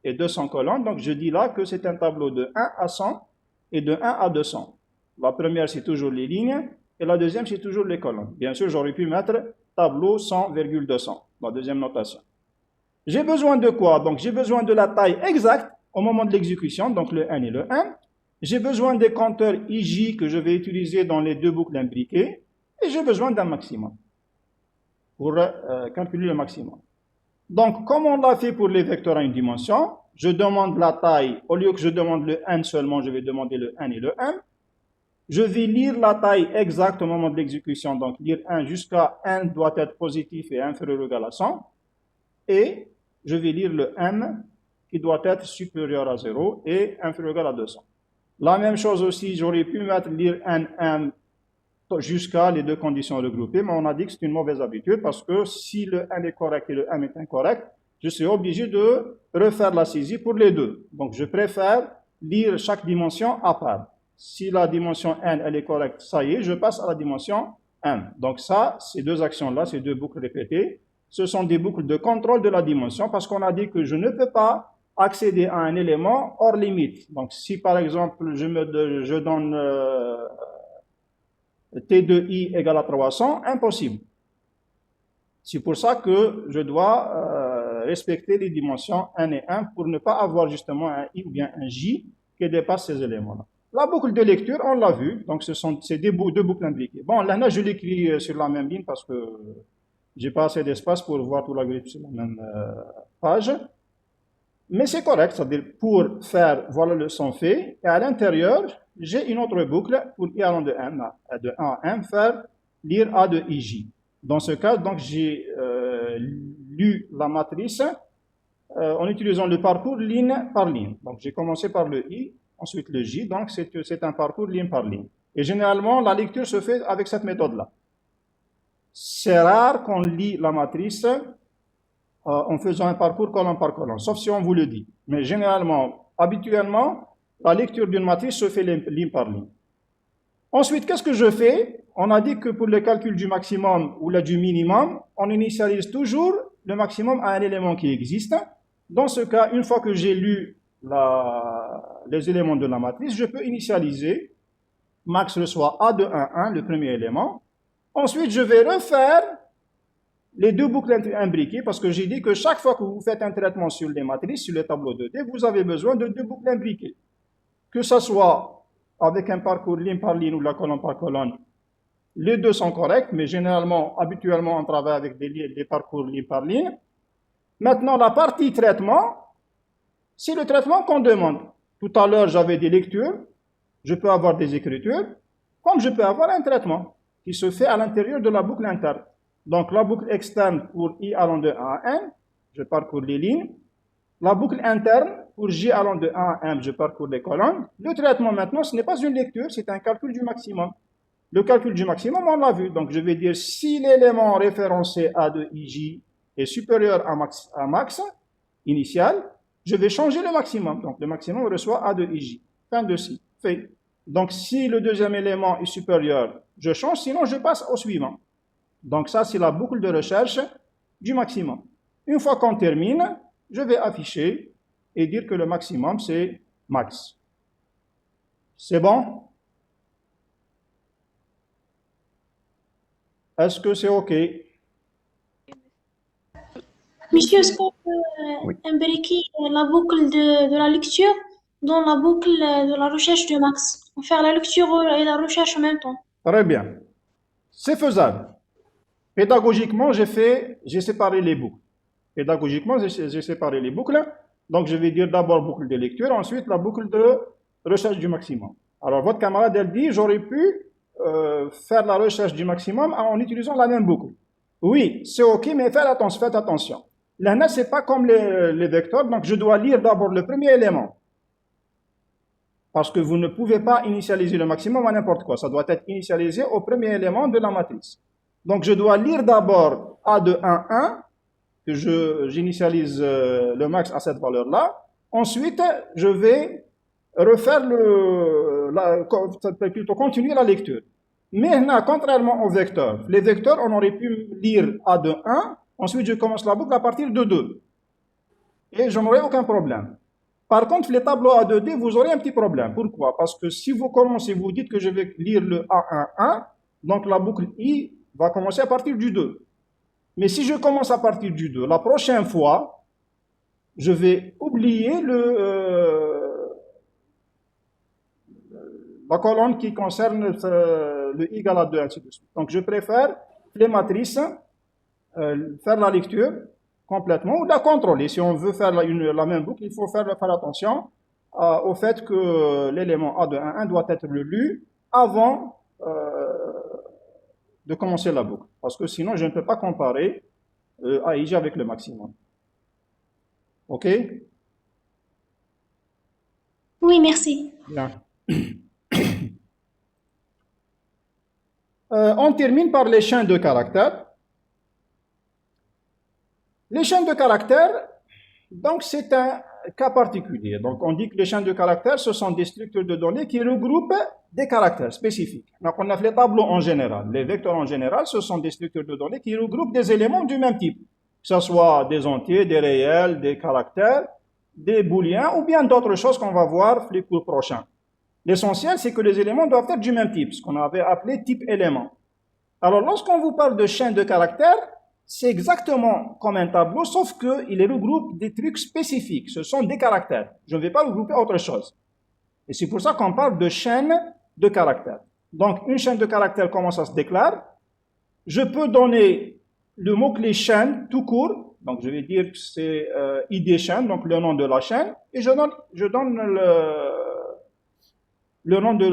et 200 colonnes, donc je dis là que c'est un tableau de 1 à 100 et de 1 à 200. La première, c'est toujours les lignes, et la deuxième, c'est toujours les colonnes. Bien sûr, j'aurais pu mettre tableau 100,200, la deuxième notation. J'ai besoin de quoi? Donc, j'ai besoin de la taille exacte au moment de l'exécution, donc le n et le 1. J'ai besoin des compteurs IJ que je vais utiliser dans les deux boucles imbriquées, et j'ai besoin d'un maximum pour calculer le maximum. Donc, comme on l'a fait pour les vecteurs à une dimension, je demande la taille, au lieu que je demande le n seulement, je vais demander le n et le 1. Je vais lire la taille exacte au moment de l'exécution, donc lire 1 jusqu'à n doit être positif et inférieur ou égal à 100. Et je vais lire le m qui doit être supérieur à 0 et inférieur ou égal à 200. La même chose aussi, j'aurais pu mettre lire n jusqu'à les deux conditions regroupées, mais on a dit que c'est une mauvaise habitude parce que si le n est correct et le m est incorrect, je suis obligé de refaire la saisie pour les deux. Donc je préfère lire chaque dimension à part. Si la dimension n elle est correcte, ça y est, je passe à la dimension m. Donc ça, ces deux actions-là, ces deux boucles répétées, ce sont des boucles de contrôle de la dimension parce qu'on a dit que je ne peux pas accéder à un élément hors limite. Donc si par exemple je donne T de I égale à 300, impossible. C'est pour ça que je dois respecter les dimensions n et 1 pour ne pas avoir justement un I ou bien un J qui dépasse ces éléments-là. La boucle de lecture, on l'a vu, donc c'est deux boucles imbriquées. Bon, là, je l'écris sur la même ligne parce que j'ai pas assez d'espace pour voir tout l'algorithme sur la même page. Mais c'est correct, c'est-à-dire pour faire, voilà le son fait, et à l'intérieur, j'ai une autre boucle pour I allant de 1 à m, faire lire A de IJ. Dans ce cas, donc j'ai lu la matrice en utilisant le parcours ligne par ligne. Donc j'ai commencé par le I, ensuite le J, donc c'est un parcours ligne par ligne. Et généralement, la lecture se fait avec cette méthode-là. C'est rare qu'on lit la matrice en faisant un parcours colonne par colonne, sauf si on vous le dit. Mais généralement, habituellement, la lecture d'une matrice se fait ligne par ligne. Ensuite, qu'est-ce que je fais? On a dit que pour le calcul du maximum ou du minimum, on initialise toujours le maximum à un élément qui existe. Dans ce cas, une fois que j'ai lu les éléments de la matrice, je peux initialiser max reçoit A de 1, 1, le premier élément. Ensuite, je vais refaire les deux boucles imbriquées parce que j'ai dit que chaque fois que vous faites un traitement sur les matrices, sur le tableau 2D, vous avez besoin de deux boucles imbriquées. Que ce soit avec un parcours ligne par ligne ou la colonne par colonne, les deux sont corrects, mais généralement, habituellement, on travaille avec des parcours ligne par ligne. Maintenant, la partie traitement, c'est le traitement qu'on demande. Tout à l'heure, j'avais des lectures, je peux avoir des écritures, comme je peux avoir un traitement qui se fait à l'intérieur de la boucle interne. Donc, la boucle externe pour I allant de 1 à n, je parcours les lignes. La boucle interne, pour J allant de 1 à m, je parcours les colonnes. Le traitement maintenant, ce n'est pas une lecture, c'est un calcul du maximum. Le calcul du maximum, on l'a vu. Donc, je vais dire si l'élément référencé A de IJ est supérieur à max initial, je vais changer le maximum. Donc, le maximum reçoit A de IJ. Fin de ci. Fait. Donc, si le deuxième élément est supérieur, je change, sinon je passe au suivant. Donc, ça, c'est la boucle de recherche du maximum. Une fois qu'on termine, je vais afficher et dire que le maximum, c'est max. C'est bon? Est-ce que c'est OK? Monsieur, est-ce qu'on peut imbriquer la boucle de la lecture dans la boucle de la recherche de max? On fait la lecture et la recherche en même temps. Très bien. C'est faisable. Pédagogiquement, j'ai séparé les boucles. Pédagogiquement, j'ai séparé les boucles. Donc, je vais dire d'abord boucle de lecture, ensuite la boucle de recherche du maximum. Alors, votre camarade, elle dit, j'aurais pu faire la recherche du maximum en utilisant la même boucle. Oui, c'est OK, mais faites attention. Là, ce n'est pas comme les vecteurs, donc je dois lire d'abord le premier élément. Parce que vous ne pouvez pas initialiser le maximum à n'importe quoi. Ça doit être initialisé au premier élément de la matrice. Donc, je dois lire d'abord A de 1, 1, que j'initialise le max à cette valeur-là. Ensuite, je vais refaire plutôt continuer la lecture. Mais là, contrairement aux vecteurs, les vecteurs, on aurait pu lire A de 1, ensuite je commence la boucle à partir de 2. Et je n'aurai aucun problème. Par contre, les tableaux A2D, vous aurez un petit problème. Pourquoi? Parce que si vous commencez, vous dites que je vais lire le A11, donc la boucle I va commencer à partir du 2. Mais si je commence à partir du 2, la prochaine fois, je vais oublier la colonne qui concerne le I égale à 2, ainsi de suite. Donc je préfère les matrices, faire la lecture complètement ou la contrôler. Si on veut faire la même boucle, il faut faire attention au fait que l'élément A de 1 doit être lu avant de commencer la boucle. Parce que sinon, je ne peux pas comparer AIG avec le maximum. OK? Oui, merci. Bien. On termine par les chaînes de caractères. Les chaînes de caractères, donc c'est un cas particulier. Donc on dit que les chaînes de caractères, ce sont des structures de données qui regroupent des caractères spécifiques. Donc on a fait les tableaux en général. Les vecteurs en général, ce sont des structures de données qui regroupent des éléments du même type. Que ce soit des entiers, des réels, des caractères, des booléens ou bien d'autres choses qu'on va voir les cours prochains. L'essentiel, c'est que les éléments doivent être du même type, ce qu'on avait appelé type élément. Alors lorsqu'on vous parle de chaîne de caractères, c'est exactement comme un tableau, sauf qu'il regroupe des trucs spécifiques. Ce sont des caractères. Je ne vais pas regrouper autre chose. Et c'est pour ça qu'on parle de chaîne de caractères. Donc, une chaîne de caractères, comment ça se déclare? Je peux donner le mot-clé chaîne tout court. Donc, je vais dire que c'est ID chaîne, donc le nom de la chaîne. Et je donne le nom de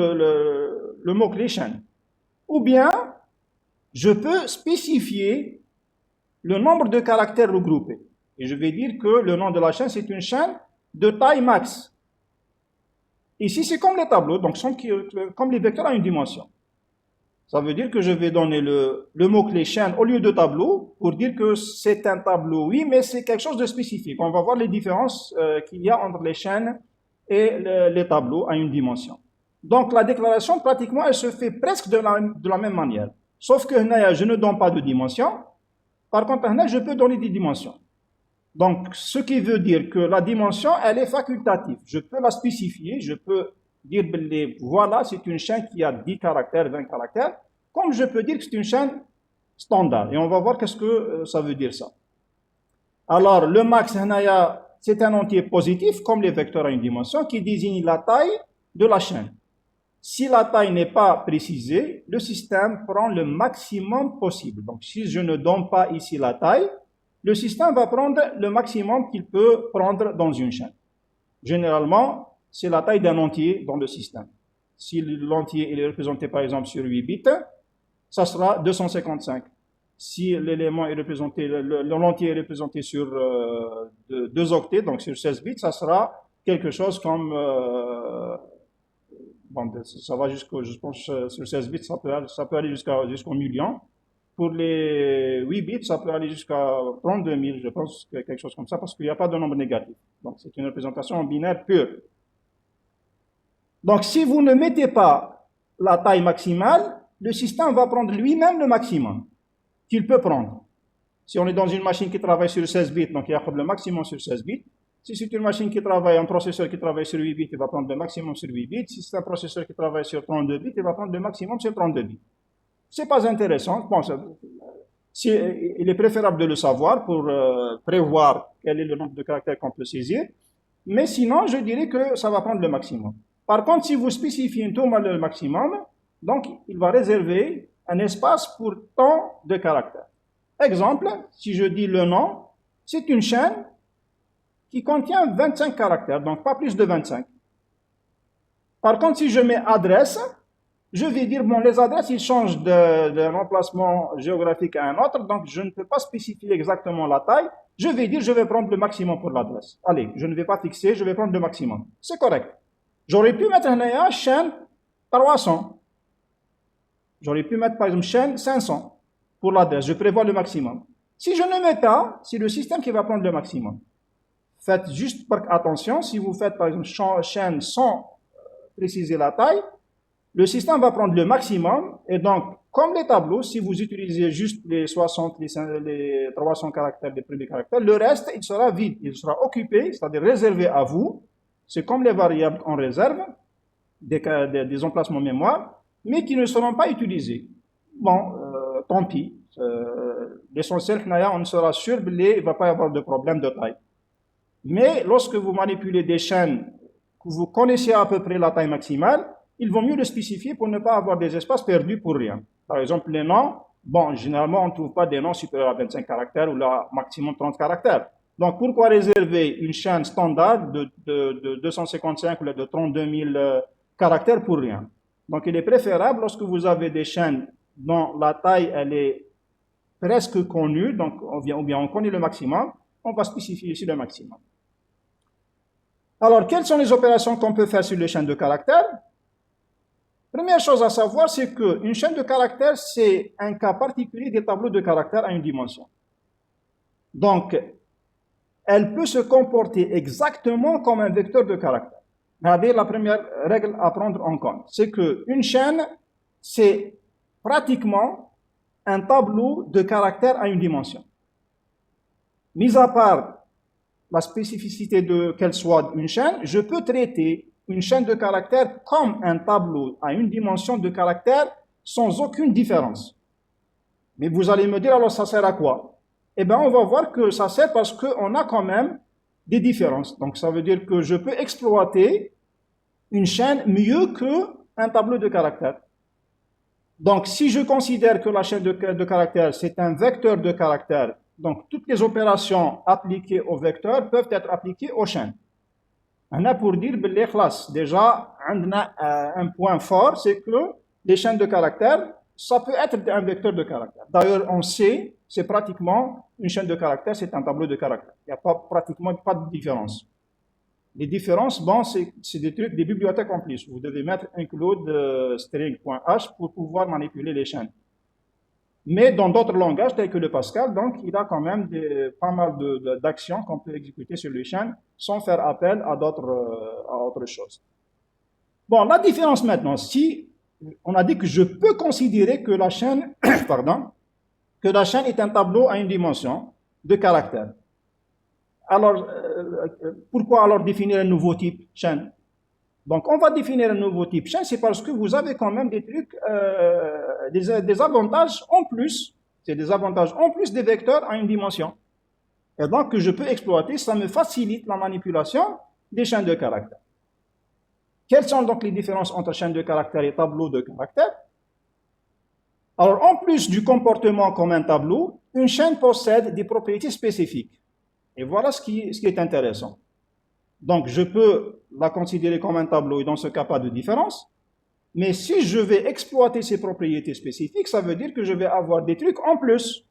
le mot-clé chaîne. Ou bien, je peux spécifier le nombre de caractères regroupés. Et je vais dire que le nom de la chaîne, c'est une chaîne de taille max. Ici, c'est comme les tableaux, donc comme les vecteurs à une dimension. Ça veut dire que je vais donner le mot-clé chaîne au lieu de tableau pour dire que c'est un tableau, oui, mais c'est quelque chose de spécifique. On va voir les différences qu'il y a entre les chaînes et les tableaux à une dimension. Donc, la déclaration, pratiquement, elle se fait presque de la même manière. Sauf que je ne donne pas de dimension. Par contre, je peux donner des dimensions. Donc, ce qui veut dire que la dimension, elle est facultative. Je peux la spécifier, je peux dire, voilà, c'est une chaîne qui a 10 caractères, 20 caractères, comme je peux dire que c'est une chaîne standard. Et on va voir qu'est-ce que ça veut dire ça. Alors, le max, c'est un entier positif, comme les vecteurs à une dimension, qui désigne la taille de la chaîne. Si la taille n'est pas précisée, le système prend le maximum possible. Donc, si je ne donne pas ici la taille, le système va prendre le maximum qu'il peut prendre dans une chaîne. Généralement, c'est la taille d'un entier dans le système. Si l'entier est représenté par exemple sur 8 bits, ça sera 255. Si l'élément est représenté, l'entier est représenté sur 2 octets, donc sur 16 bits, ça sera quelque chose comme bon, ça va jusqu'au, je pense, sur 16 bits, ça peut aller jusqu'au million. Pour les 8 bits, ça peut aller jusqu'à 32 000, je pense, quelque chose comme ça, parce qu'il n'y a pas de nombre négatif. Donc, c'est une représentation en binaire pure. Donc, si vous ne mettez pas la taille maximale, le système va prendre lui-même le maximum qu'il peut prendre. Si on est dans une machine qui travaille sur 16 bits, donc il y a le maximum sur 16 bits. Si c'est une machine qui travaille, un processeur qui travaille sur 8 bits, il va prendre le maximum sur 8 bits. Si c'est un processeur qui travaille sur 32 bits, il va prendre le maximum sur 32 bits. C'est pas intéressant. Bon, il est préférable de le savoir pour prévoir quel est le nombre de caractères qu'on peut saisir. Mais sinon, je dirais que ça va prendre le maximum. Par contre, si vous spécifiez tout le maximum, donc il va réserver un espace pour tant de caractères. Exemple, si je dis le nom, c'est une chaîne qui contient 25 caractères, donc pas plus de 25. Par contre, si je mets adresse, je vais dire, bon, les adresses, ils changent de emplacement géographique à un autre, donc je ne peux pas spécifier exactement la taille. Je vais dire, je vais prendre le maximum pour l'adresse. Allez, je ne vais pas fixer, je vais prendre le maximum. C'est correct. J'aurais pu mettre un chaîne 300. J'aurais pu mettre, par exemple, chaîne 500 pour l'adresse. Je prévois le maximum. Si je ne mets pas, c'est le système qui va prendre le maximum. Faites juste attention, si vous faites, par exemple, chaîne sans préciser la taille, le système va prendre le maximum, et donc, comme les tableaux, si vous utilisez juste les 60, les 300 caractères, les premiers caractères, le reste, il sera vide, il sera occupé, c'est-à-dire réservé à vous. C'est comme les variables qu'on réserve, des emplacements mémoire, mais qui ne seront pas utilisés. Bon, tant pis. L'essentiel, on sera sûr qu'il ne va pas y avoir de problème de taille. Mais lorsque vous manipulez des chaînes que vous connaissez à peu près la taille maximale, il vaut mieux le spécifier pour ne pas avoir des espaces perdus pour rien. Par exemple, les noms, bon, généralement, on ne trouve pas des noms supérieurs à 25 caractères ou là, maximum 30 caractères. Donc, pourquoi réserver une chaîne standard de 255 ou de 32 000 caractères pour rien? Donc, il est préférable, lorsque vous avez des chaînes dont la taille, elle est presque connue, donc ou bien on connaît le maximum, on va spécifier ici le maximum. Alors, quelles sont les opérations qu'on peut faire sur les chaînes de caractères? Première chose à savoir, c'est qu'une chaîne de caractères, c'est un cas particulier des tableaux de caractères à une dimension. Donc, elle peut se comporter exactement comme un vecteur de caractères. Regardez la première règle à prendre en compte. C'est qu'une chaîne, c'est pratiquement un tableau de caractères à une dimension. Mis à part la spécificité qu'elle soit une chaîne, je peux traiter une chaîne de caractères comme un tableau à une dimension de caractères sans aucune différence. Mais vous allez me dire, alors ça sert à quoi? Eh bien, on va voir que ça sert parce qu'on a quand même des différences. Donc, ça veut dire que je peux exploiter une chaîne mieux qu'un tableau de caractères. Donc, si je considère que la chaîne de caractères, c'est un vecteur de caractères, donc toutes les opérations appliquées au vecteur peuvent être appliquées aux chaînes. On a pour dire, déjà, un point fort, c'est que les chaînes de caractères, ça peut être un vecteur de caractères. D'ailleurs, on sait, c'est pratiquement une chaîne de caractères, c'est un tableau de caractères. Il n'y a pratiquement pas de différence. Les différences, bon, c'est des trucs, des bibliothèques en plus. Vous devez mettre include string.h pour pouvoir manipuler les chaînes. Mais dans d'autres langages, tels que le Pascal, donc, il a quand même pas mal d'actions qu'on peut exécuter sur les chaînes sans faire appel à autre chose. Bon, la différence maintenant, si on a dit que je peux considérer que la chaîne, que la chaîne est un tableau à une dimension de caractères. Alors, pourquoi alors définir un nouveau type chaîne? Donc, on va définir un nouveau type chaîne, c'est parce que vous avez quand même des trucs, des avantages en plus. C'est des avantages en plus des vecteurs à une dimension. Et donc, que je peux exploiter, ça me facilite la manipulation des chaînes de caractères. Quelles sont donc les différences entre chaînes de caractères et tableaux de caractères? Alors, en plus du comportement comme un tableau, une chaîne possède des propriétés spécifiques. Et voilà ce qui est intéressant. Donc, je peux la considérer comme un tableau et dans ce cas, pas de différence. Mais si je vais exploiter ces propriétés spécifiques, ça veut dire que je vais avoir des trucs en plus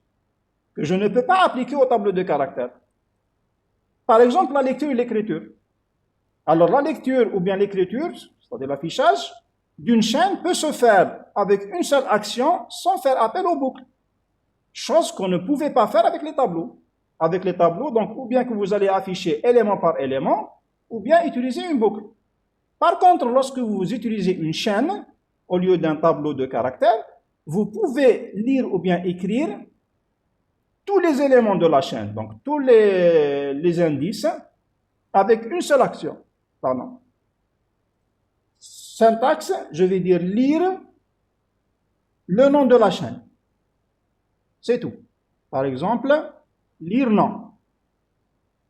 que je ne peux pas appliquer au tableau de caractères. Par exemple, la lecture et l'écriture. Alors, la lecture ou bien l'écriture, c'est-à-dire l'affichage, d'une chaîne peut se faire avec une seule action sans faire appel aux boucles. Chose qu'on ne pouvait pas faire avec les tableaux. Avec les tableaux, donc, ou bien que vous allez afficher élément par élément, ou bien utiliser une boucle. Par contre, lorsque vous utilisez une chaîne, au lieu d'un tableau de caractères, vous pouvez lire ou bien écrire tous les éléments de la chaîne, donc tous les indices, avec une seule action. Pardon. Syntaxe, je vais dire lire le nom de la chaîne. C'est tout. Par exemple, lire nom.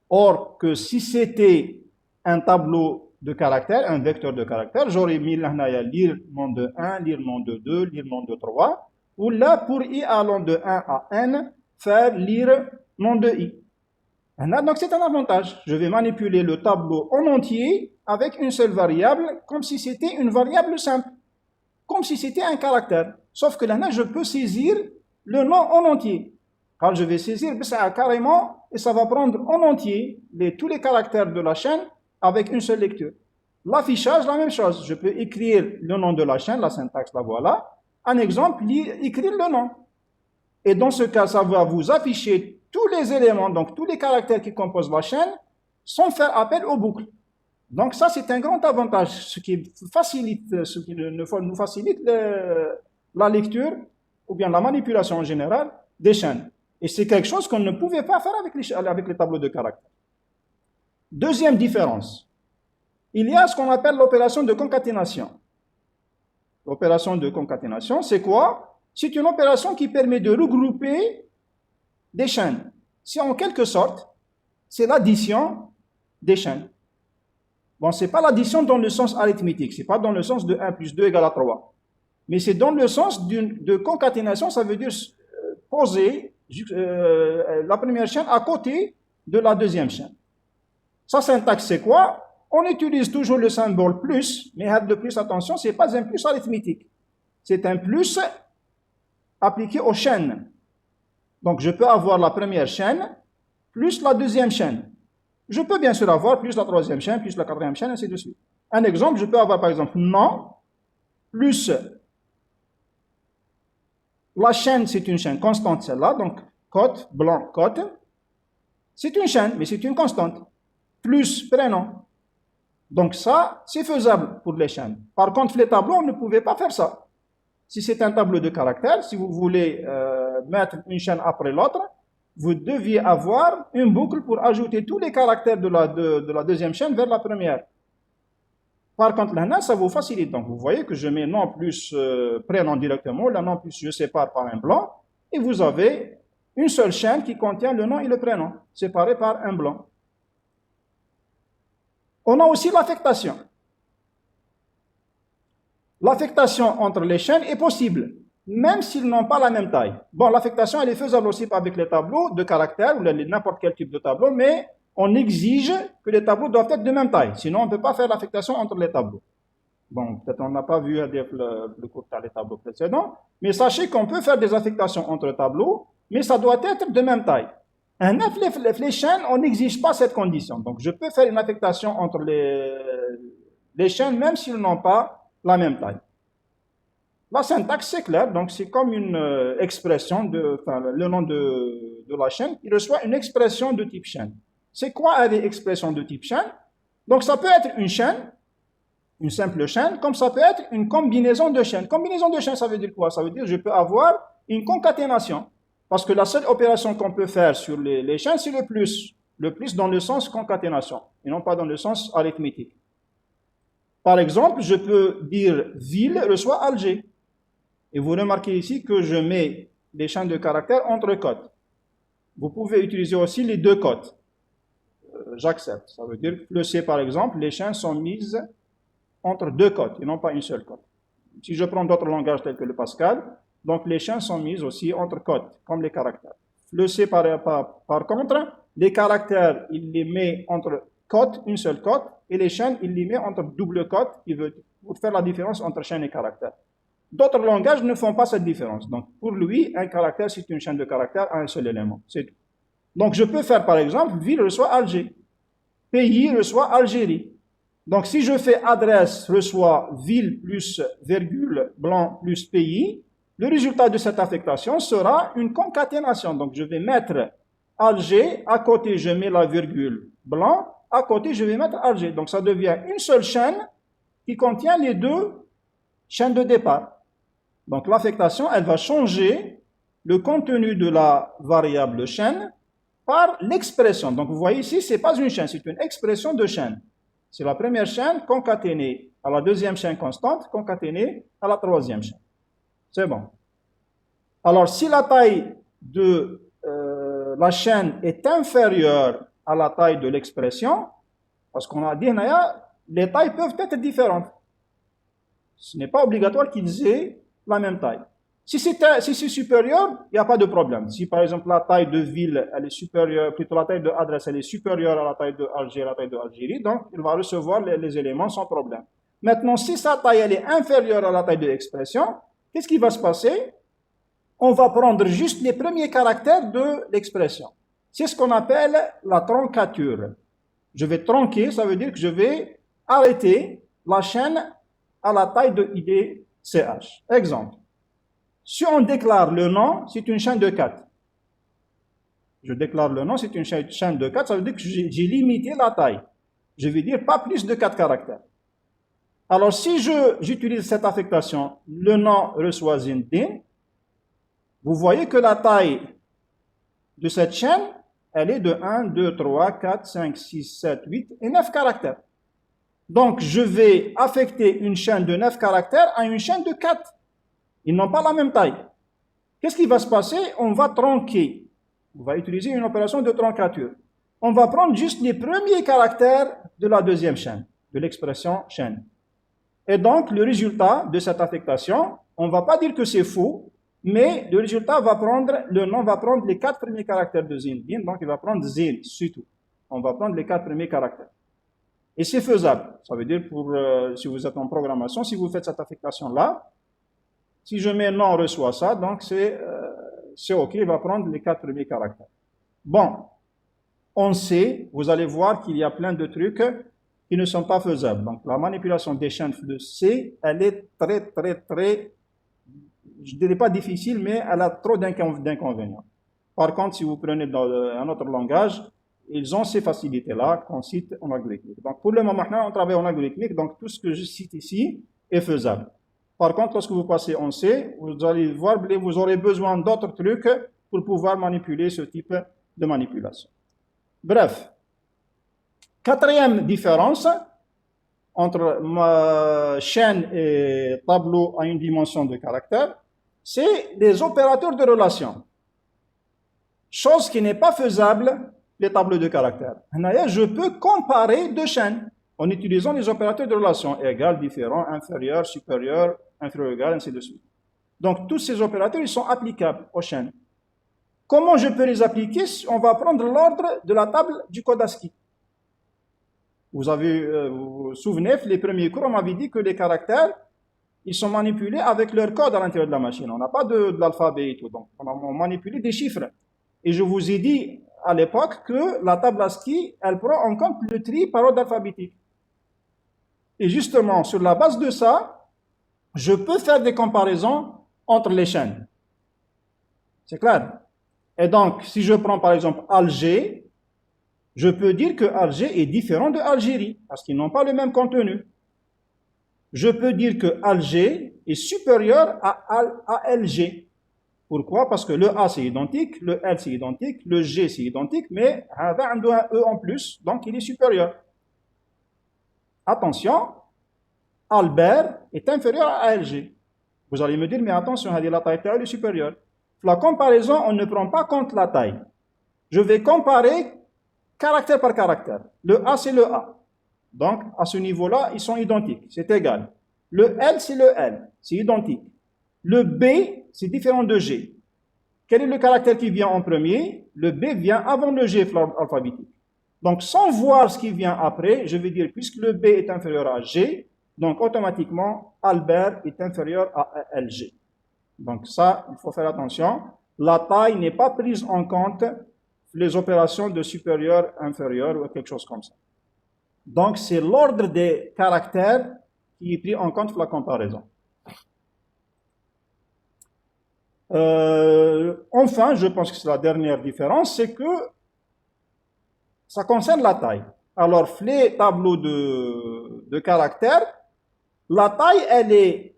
Or, que si c'était un tableau de caractères, un vecteur de caractères, j'aurais mis là, lire nom de 1, lire nom de 2, lire nom de 3, ou là, pour i allant de 1 à n, faire lire nom de i. Donc, c'est un avantage. Je vais manipuler le tableau en entier avec une seule variable, comme si c'était une variable simple, comme si c'était un caractère. Sauf que là, je peux saisir le nom en entier. Quand je vais saisir ça carrément, et ça va prendre en entier tous les caractères de la chaîne avec une seule lecture. L'affichage, la même chose. Je peux écrire le nom de la chaîne, la syntaxe, la voilà. Un exemple, écrire le nom. Et dans ce cas, ça va vous afficher tous les éléments, donc tous les caractères qui composent la chaîne, sans faire appel aux boucles. Donc ça, c'est un grand avantage, ce qui nous facilite la lecture ou bien la manipulation en général des chaînes. Et c'est quelque chose qu'on ne pouvait pas faire avec les tableaux de caractères. Deuxième différence, il y a ce qu'on appelle l'opération de concaténation. L'opération de concaténation, c'est quoi? C'est une opération qui permet de regrouper des chaînes. C'est en quelque sorte, c'est l'addition des chaînes. Bon, ce n'est pas l'addition dans le sens arithmétique, ce n'est pas dans le sens de 1 plus 2 égale à 3. Mais c'est dans le sens de concaténation, ça veut dire poser la première chaîne à côté de la deuxième chaîne. Sa syntaxe, c'est quoi? On utilise toujours le symbole plus, mais le plus, attention, ce n'est pas un plus arithmétique. C'est un plus appliqué aux chaînes. Donc, je peux avoir la première chaîne plus la deuxième chaîne. Je peux bien sûr avoir plus la troisième chaîne, plus la quatrième chaîne, ainsi de suite. Un exemple, je peux avoir par exemple non plus la chaîne, c'est une chaîne constante celle-là, donc cote, blanc, cote. C'est une chaîne, mais c'est une constante. Plus prénom. Donc ça, c'est faisable pour les chaînes. Par contre, les tableaux, on ne pouvait pas faire ça. Si c'est un tableau de caractères, si vous voulez mettre une chaîne après l'autre, vous deviez avoir une boucle pour ajouter tous les caractères de la deuxième chaîne vers la première. Par contre, là, ça vous facilite. Donc, vous voyez que je mets non plus prénom directement, là non plus je sépare par un blanc, et vous avez une seule chaîne qui contient le nom et le prénom, séparés par un blanc. On a aussi l'affectation. L'affectation entre les chaînes est possible, même s'ils n'ont pas la même taille. Bon, l'affectation, elle est faisable aussi avec les tableaux de caractères ou n'importe quel type de tableau, mais on exige que les tableaux doivent être de même taille. Sinon, on ne peut pas faire l'affectation entre les tableaux. Bon, peut-être on n'a pas vu le cours dans les tableaux précédents, mais sachez qu'on peut faire des affectations entre tableaux, mais ça doit être de même taille. Les chaînes, on n'exige pas cette condition. Donc, je peux faire une affectation entre les chaînes, même s'ils n'ont pas la même taille. La syntaxe, c'est clair, donc c'est comme une expression, le nom de la chaîne, il reçoit une expression de type chaîne. C'est quoi une expression de type chaîne? Donc ça peut être une chaîne, une simple chaîne, comme ça peut être une combinaison de chaînes. Combinaison de chaînes, ça veut dire quoi? Ça veut dire que je peux avoir une concaténation. Parce que la seule opération qu'on peut faire sur les chaînes, c'est le plus. Le plus dans le sens concaténation, et non pas dans le sens arithmétique. Par exemple, je peux dire ville reçoit Alger. Et vous remarquez ici que je mets les chaînes de caractères entre cotes. Vous pouvez utiliser aussi les deux cotes. J'accepte. Ça veut dire que le C, par exemple, les chaînes sont mises entre deux cotes et non pas une seule cote. Si je prends d'autres langages tels que le Pascal, donc les chaînes sont mises aussi entre cotes, comme les caractères. Le C, par contre, les caractères, il les met entre cote, une seule cote, et les chaînes, il les met entre double cote, pour faire la différence entre chaîne et caractère. D'autres langages ne font pas cette différence. Donc, pour lui, un caractère, c'est une chaîne de caractères à un seul élément. C'est tout. Donc, je peux faire, par exemple, ville reçoit Alger. Pays reçoit Algérie. Donc, si je fais adresse reçoit ville plus virgule blanc plus pays, le résultat de cette affectation sera une concaténation. Donc, je vais mettre Alger, à côté, je mets la virgule blanc, à côté, je vais mettre Alger. Donc, ça devient une seule chaîne qui contient les deux chaînes de départ. Donc, l'affectation, elle va changer le contenu de la variable chaîne par l'expression. Donc, vous voyez ici, ce n'est pas une chaîne, c'est une expression de chaîne. C'est la première chaîne concaténée à la deuxième chaîne constante, concaténée à la troisième chaîne. C'est bon. Alors, si la taille de la chaîne est inférieure à la taille de l'expression, parce qu'on a dit, les tailles peuvent être différentes. Ce n'est pas obligatoire qu'ils aient la même taille. Si c'est supérieur, il n'y a pas de problème. Si par exemple la taille de ville, elle est supérieure, plutôt la taille de adresse, elle est supérieure à la taille de Alger, à la taille de Algérie, donc il va recevoir les éléments sans problème. Maintenant, si sa taille elle est inférieure à la taille de l'expression, qu'est-ce qui va se passer? On va prendre juste les premiers caractères de l'expression. C'est ce qu'on appelle la troncature. Je vais tronquer, ça veut dire que je vais arrêter la chaîne à la taille de IDCH. Exemple. Si on déclare le nom, c'est une chaîne de 4. Je déclare le nom, c'est une chaîne de 4, ça veut dire que j'ai limité la taille. je vais dire pas plus de 4 caractères. Alors, si j'utilise cette affectation, le nom reçoit Zindin, vous voyez que la taille de cette chaîne, elle est de 1, 2, 3, 4, 5, 6, 7, 8 et 9 caractères. Donc, je vais affecter une chaîne de 9 caractères à une chaîne de 4. Ils n'ont pas la même taille. Qu'est-ce qui va se passer? On va tronquer. On va utiliser une opération de troncature. On va prendre juste les premiers caractères de la deuxième chaîne, de l'expression chaîne. Et donc, le résultat de cette affectation, on ne va pas dire que c'est faux, mais le résultat va prendre, le nom va prendre les 4 premiers caractères de Zindin, donc il va prendre Zin, surtout. On va prendre les 4 premiers caractères. Et c'est faisable. Ça veut dire, si vous êtes en programmation, si vous faites cette affectation-là, si je mets nom reçoit ça, donc c'est OK, il va prendre les 4 premiers caractères. Bon, on sait, vous allez voir qu'il y a plein de trucs qui ne sont pas faisables. Donc, la manipulation des chaînes de C, elle est très, je ne dirais pas difficile, mais elle a trop d'inconvénients. Par contre, si vous prenez dans un autre langage, ils ont ces facilités-là qu'on cite en algorithmique. Donc, pour le moment, maintenant, on travaille en algorithmique, donc tout ce que je cite ici est faisable. Par contre, lorsque vous passez en C, vous allez voir, vous aurez besoin d'autres trucs pour pouvoir manipuler ce type de manipulation. Bref, quatrième différence entre ma chaîne et tableau à une dimension de caractère, c'est les opérateurs de relation. Chose qui n'est pas faisable, les tableaux de caractère. Je peux comparer deux chaînes en utilisant les opérateurs de relation égal, différent, inférieur, supérieur, inférieur, égal, ainsi de suite. Donc, tous ces opérateurs, ils sont applicables aux chaînes. Comment je peux les appliquer? On va prendre l'ordre de la table du code ASCII. Vous vous souvenez, les premiers cours, on m'avait dit que les caractères, ils sont manipulés avec leur code à l'intérieur de la machine. On n'a pas de l'alphabet et tout. Donc, on a manipulé des chiffres. Et je vous ai dit à l'époque que la table ASCII, elle prend en compte le tri par ordre alphabétique. Et justement, sur la base de ça, je peux faire des comparaisons entre les chaînes. C'est clair? Et donc, si je prends par exemple Alger, je peux dire que Alger est différent de Algérie, parce qu'ils n'ont pas le même contenu. Je peux dire que Alger est supérieur à LG. Pourquoi? Parce que le A c'est identique, le L c'est identique, le G c'est identique, mais il a un E en plus, donc il est supérieur. Attention, Albert est inférieur à LG. Vous allez me dire, mais attention, la taille est supérieure. La comparaison, on ne prend pas compte la taille. Je vais comparer caractère par caractère. Le A, c'est le A. Donc, à ce niveau-là, ils sont identiques, c'est égal. Le L, c'est le L, c'est identique. Le B, c'est différent de G. Quel est le caractère qui vient en premier? Le B vient avant le G alphabétique. Donc, sans voir ce qui vient après, je vais dire, puisque le B est inférieur à G, donc automatiquement, Albert est inférieur à LG. Donc ça, il faut faire attention. La taille n'est pas prise en compte les opérations de supérieur, inférieur ou quelque chose comme ça. Donc c'est l'ordre des caractères qui est pris en compte pour la comparaison. Enfin, je pense que c'est la dernière différence, c'est que ça concerne la taille. Alors, les tableaux de caractères, la taille, elle est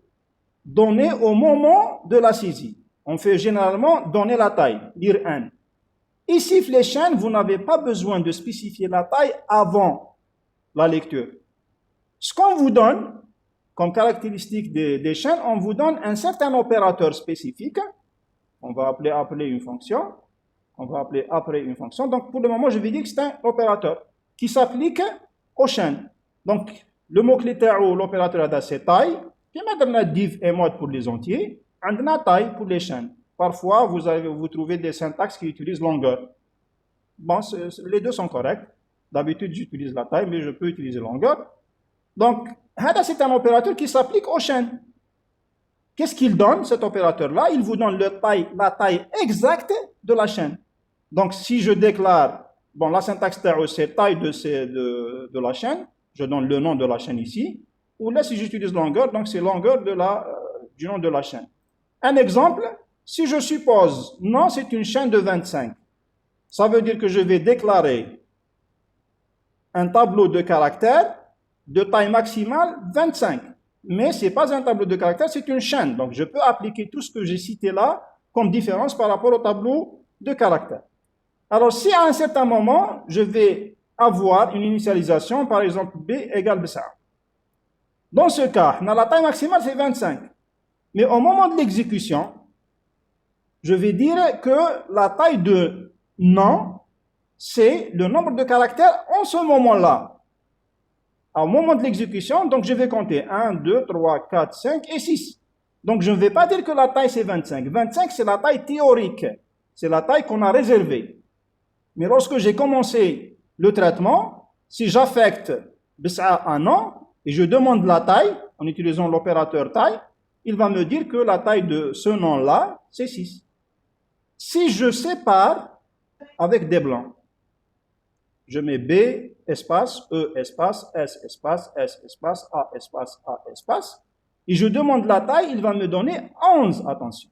donnée au moment de la saisie. On fait généralement donner la taille, dire N. Ici, les chaînes, vous n'avez pas besoin de spécifier la taille avant la lecture. Ce qu'on vous donne, comme caractéristique des chaînes, on vous donne un certain opérateur spécifique. On va appeler une fonction. On va appeler après une fonction. Donc, pour le moment, je vais dire que c'est un opérateur qui s'applique aux chaînes. Donc, le mot-clé ou l'opérateur a c'est taille. Puis maintenant, div et mode pour les entiers. On a taille pour les chaînes. Parfois, vous trouvez des syntaxes qui utilisent longueur. Bon, les deux sont corrects. D'habitude, j'utilise la taille, mais je peux utiliser longueur. Donc, c'est un opérateur qui s'applique aux chaînes. Qu'est-ce qu'il donne, cet opérateur-là? Il vous donne la taille exacte de la chaîne. Donc, si je déclare, bon, la syntaxe c'est taille de la chaîne, je donne le nom de la chaîne ici, ou là, si j'utilise longueur, donc c'est longueur du nom de la chaîne. Un exemple, si je suppose, non, c'est une chaîne de 25, ça veut dire que je vais déclarer un tableau de caractères de taille maximale 25. Mais ce n'est pas un tableau de caractères, c'est une chaîne. Donc, je peux appliquer tout ce que j'ai cité là comme différence par rapport au tableau de caractères. Alors, si à un certain moment, je vais avoir une initialisation, par exemple, B égale B5. Dans ce cas, la taille maximale, c'est 25. Mais au moment de l'exécution, je vais dire que la taille de nom, c'est le nombre de caractères en ce moment-là. Au moment de l'exécution, donc je vais compter 1, 2, 3, 4, 5 et 6. Donc je ne vais pas dire que la taille c'est 25. 25 c'est la taille théorique. C'est la taille qu'on a réservée. Mais lorsque j'ai commencé le traitement, si j'affecte BSA un nom et je demande la taille en utilisant l'opérateur taille, il va me dire que la taille de ce nom-là, c'est 6. Si je sépare avec des blancs, je mets B, espace, E, espace, S, espace, S, espace, A, espace, A, espace, et je demande la taille, il va me donner 11, attention.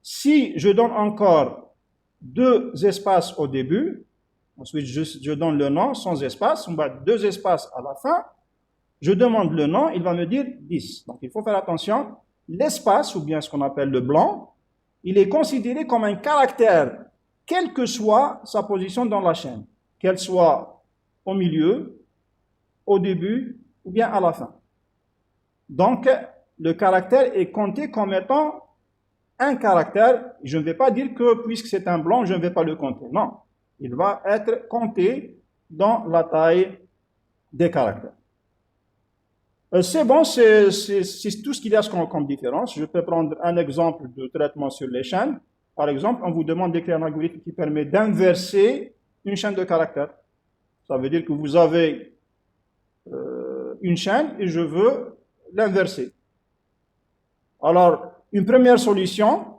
Si je donne encore 2 espaces au début, ensuite je donne le nom sans espace, on va 2 espaces à la fin, je demande le nom, il va me dire 10. Donc il faut faire attention, l'espace, ou bien ce qu'on appelle le blanc, il est considéré comme un caractère, quelle que soit sa position dans la chaîne, qu'elle soit au milieu, au début, ou bien à la fin. Donc, le caractère est compté comme étant un caractère. Je ne vais pas dire que puisque c'est un blanc, je ne vais pas le compter. Non, il va être compté dans la taille des caractères. C'est bon, c'est tout ce qu'il y a comme différence. Je peux prendre un exemple de traitement sur les chaînes. Par exemple, on vous demande d'écrire un algorithme qui permet d'inverser une chaîne de caractères. Ça veut dire que vous avez une chaîne et je veux l'inverser. Alors, une première solution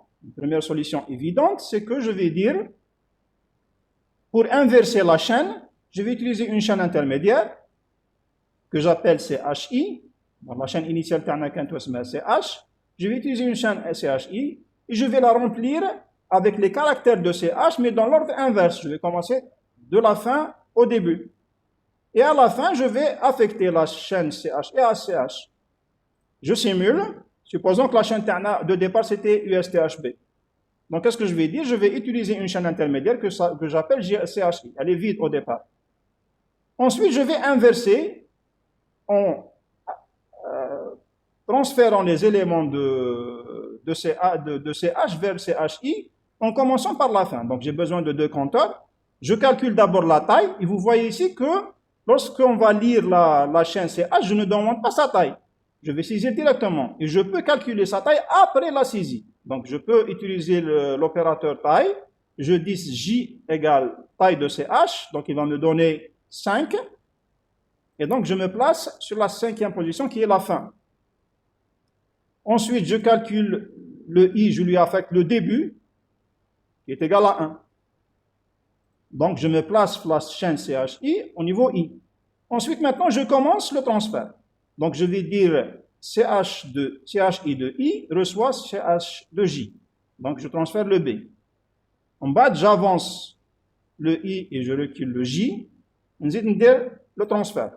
évidente, c'est que je vais dire, pour inverser la chaîne, je vais utiliser une chaîne intermédiaire que j'appelle CHI. Dans la chaîne initiale, CH. Je vais utiliser une chaîne CHI et je vais la remplir avec les caractères de CH, mais dans l'ordre inverse. Je vais commencer de la fin au début. Et à la fin, je vais affecter la chaîne CH et ACH. Je simule. Supposons que la chaîne de départ, c'était USTHB. Donc, qu'est-ce que je vais dire? Je vais utiliser une chaîne intermédiaire que j'appelle CHI. Elle est vide au départ. Ensuite, je vais inverser en transférant les éléments de CH vers CHI en commençant par la fin. Donc, j'ai besoin de 2 compteurs. Je calcule d'abord la taille. Et vous voyez ici que lorsqu'on va lire la chaîne CH, je ne demande pas sa taille. Je vais saisir directement. Et je peux calculer sa taille après la saisie. Donc, je peux utiliser l'opérateur taille. Je dis J égale taille de CH. Donc, il va me donner 5. Et donc, je me place sur la 5e position qui est la fin. Ensuite, je calcule le I, je lui affecte le début, qui est égal à 1. Donc, je me place sur la chaîne CHI au niveau I. Ensuite, maintenant, je commence le transfert. Donc, je vais dire CHI de I reçoit CH de J. Donc, je transfère le B. En bas, j'avance le I et je recule le J. On dit le transfert.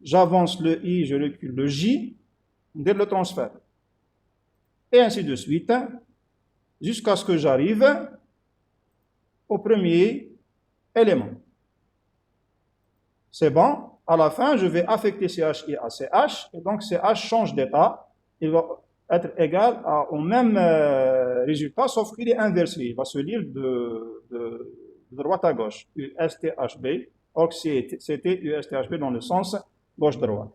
J'avance le I, je recule le J. On dit le transfert. Et ainsi de suite, jusqu'à ce que j'arrive au premier élément. C'est bon. À la fin, je vais affecter CHI à CH, et donc CH change d'état. Il va être égal au même résultat, sauf qu'il est inversé. Il va se lire de droite à gauche, USTHB, or que c'était USTHB dans le sens gauche-droite.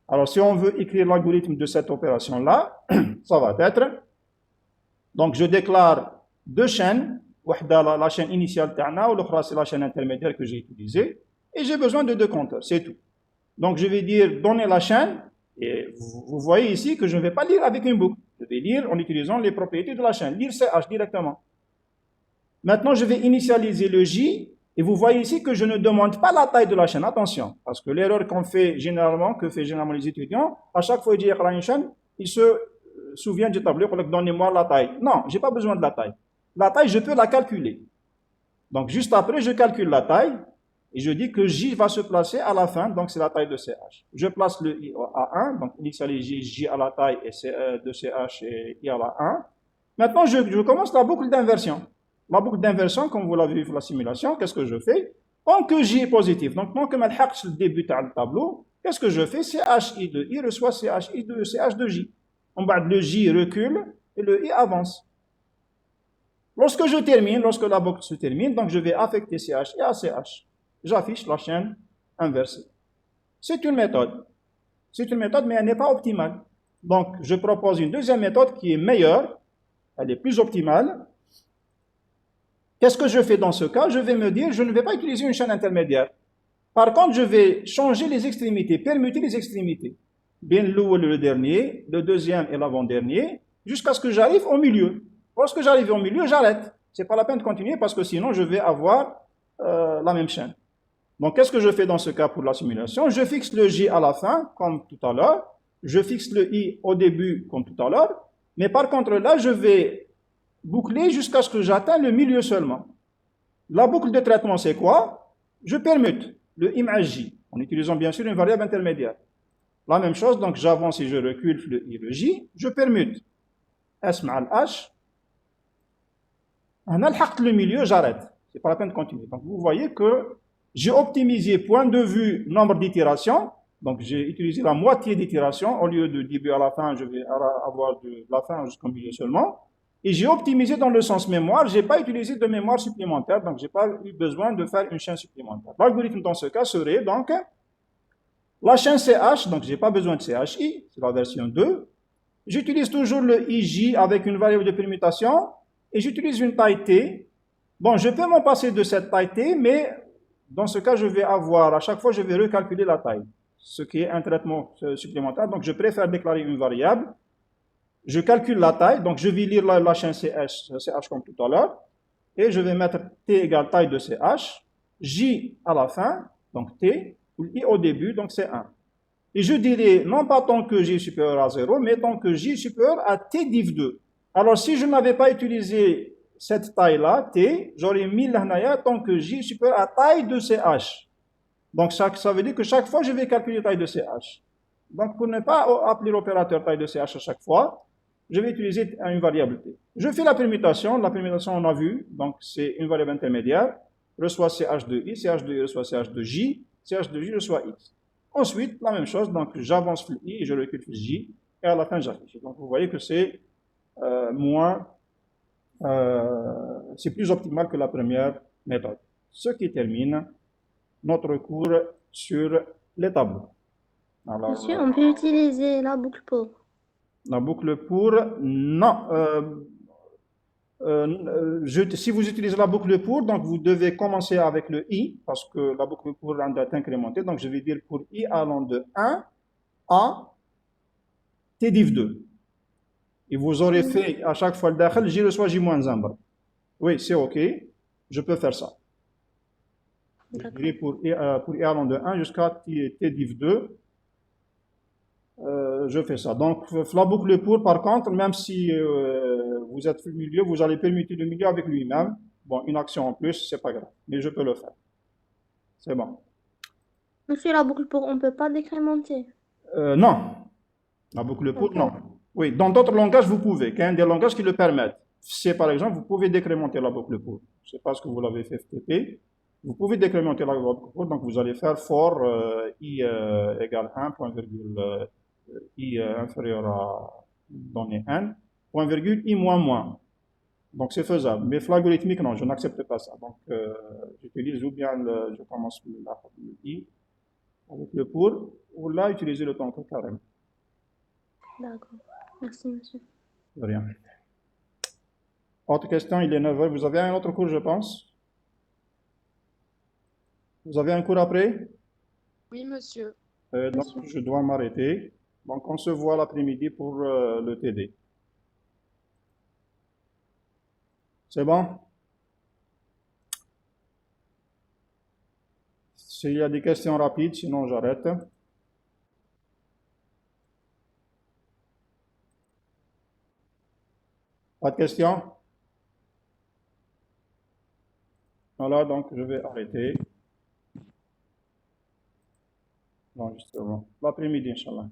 Alors, si on veut écrire l'algorithme de cette opération-là, ça va être, donc je déclare 2 chaînes, la chaîne initiale تاعنا, ou l'autre c'est la chaîne intermédiaire que j'ai utilisée, et j'ai besoin de 2 compteurs, c'est tout. Donc, je vais dire donner la chaîne, et vous voyez ici que je ne vais pas lire avec une boucle. Je vais lire en utilisant les propriétés de la chaîne, lire CH directement. Maintenant, je vais initialiser le J, et vous voyez ici que je ne demande pas la taille de la chaîne. Attention, parce que l'erreur que fait généralement les étudiants, à chaque fois qu'ils disent une chaîne, ils se souviennent du tableau, donnez-moi la taille. Non, je n'ai pas besoin de la taille. La taille, je peux la calculer. Donc, juste après, je calcule la taille. et je dis que J va se placer à la fin, donc c'est la taille de CH. Je place le I à 1, donc initialiser J à la taille et de CH et I à la 1. Maintenant, je commence la boucle d'inversion. La boucle d'inversion, comme vous l'avez vu pour la simulation, qu'est-ce que je fais? Tant que J est positif, donc tant que je le début du tableau, qu'est-ce que je fais? CHI de I reçoit CHI de CH de J. En bas, le J recule et le I avance. Lorsque je termine, lorsque la boucle se termine, donc je vais affecter CH et ACH. J'affiche la chaîne inversée. C'est une méthode. C'est une méthode, mais elle n'est pas optimale. Donc, je propose une deuxième méthode qui est meilleure, elle est plus optimale. Qu'est-ce que je fais dans ce cas? Je vais me dire, je ne vais pas utiliser une chaîne intermédiaire. Par contre, je vais changer les extrémités, permuter les extrémités. Bien le dernier, le deuxième et l'avant-dernier, jusqu'à ce que j'arrive au milieu. Lorsque j'arrive au milieu, j'arrête. C'est pas la peine de continuer parce que sinon, je vais avoir la même chaîne. Donc, qu'est-ce que je fais dans ce cas pour la simulation? Je fixe le J à la fin, comme tout à l'heure. Je fixe le I au début, comme tout à l'heure. Mais par contre, là, je vais boucler jusqu'à ce que j'atteigne le milieu seulement. La boucle de traitement, c'est quoi? Je permute le I × J, en utilisant bien sûr une variable intermédiaire. La même chose, donc j'avance et je recule le I, le J. Je permute S × H. On a le milieu, j'arrête. C'est pas la peine de continuer. Donc, vous voyez que j'ai optimisé point de vue nombre d'itérations. Donc, j'ai utilisé la moitié d'itérations. Au lieu de début à la fin, je vais avoir de la fin jusqu'au milieu seulement. Et j'ai optimisé dans le sens mémoire. Je n'ai pas utilisé de mémoire supplémentaire. Donc, je n'ai pas eu besoin de faire une chaîne supplémentaire. L'algorithme dans ce cas serait donc la chaîne CH. Donc, je n'ai pas besoin de CHI. C'est la version 2. J'utilise toujours le IJ avec une variable de permutation. Et j'utilise une taille T. Bon, je peux m'en passer de cette taille T, mais dans ce cas, je vais avoir, à chaque fois, je vais recalculer la taille, ce qui est un traitement supplémentaire. Donc, je préfère déclarer une variable. Je calcule la taille, donc je vais lire la chaîne CH comme tout à l'heure, et je vais mettre T égale taille de CH, J à la fin, donc T, I au début, donc c'est 1. Et je dirais, non pas tant que J est supérieur à 0, mais tant que J est supérieur à T div 2. Alors, si je n'avais pas utilisé cette taille-là, T, j'aurais mis l'hnaya tant que J est supérieur à taille de CH. Donc, ça veut dire que chaque fois, je vais calculer taille de CH. Donc, pour ne pas appeler l'opérateur taille de CH à chaque fois, je vais utiliser une variable T. Je fais la permutation, on a vu, donc c'est une variable intermédiaire, reçoit CH de I, CH de I reçoit CH de J, CH de J reçoit X. Ensuite, la même chose, donc j'avance le I et je recule le J, et à la fin j'affiche. Donc vous voyez que c'est c'est plus optimal que la première méthode. Ce qui termine notre cours sur les tableaux. Alors, monsieur, on peut utiliser la boucle pour. La boucle pour, non. Si vous utilisez la boucle pour, donc vous devez commencer avec le i, parce que la boucle pour doit être incrémentée. Donc je vais dire pour i allant de 1 à t div 2. Et vous aurez fait à chaque fois le dakhel, j reçoit j-1. Oui, c'est OK. Je peux faire ça. Je dirais pour i allant de 1 jusqu'à t div 2. Je fais ça. Donc, la boucle pour, par contre, même si vous êtes au milieu, vous allez permuter le milieu avec lui-même. Bon, une action en plus, c'est pas grave. Mais je peux le faire. C'est bon. Monsieur, la boucle pour, on ne peut pas décrémenter. Non. La boucle pour, non. Oui, dans d'autres langages, vous pouvez. Il y a des langages qui le permettent. C'est par exemple, vous pouvez décrémenter la boucle pour. Je ne sais pas ce que vous l'avez fait FTP. Vous pouvez décrémenter la boucle pour. Donc, vous allez faire for i égale 1, point virgule, i inférieur à donnée n, point virgule i moins moins. Donc c'est faisable. Mais l'algorithmique, non, je n'accepte pas ça. Donc j'utilise ou bien je commence par le i avec le pour, ou là utiliser le temps carrément. D'accord. Merci, monsieur. De rien. Autre question, il est 9h. Vous avez un autre cours, je pense? Vous avez un cours après? Oui, monsieur. Donc je dois m'arrêter. Donc on se voit l'après-midi pour le TD. C'est bon? S'il y a des questions rapides, sinon j'arrête. Pas de questions? Voilà, donc je vais arrêter. l'enregistrement. L'après-midi, Inch'Allah.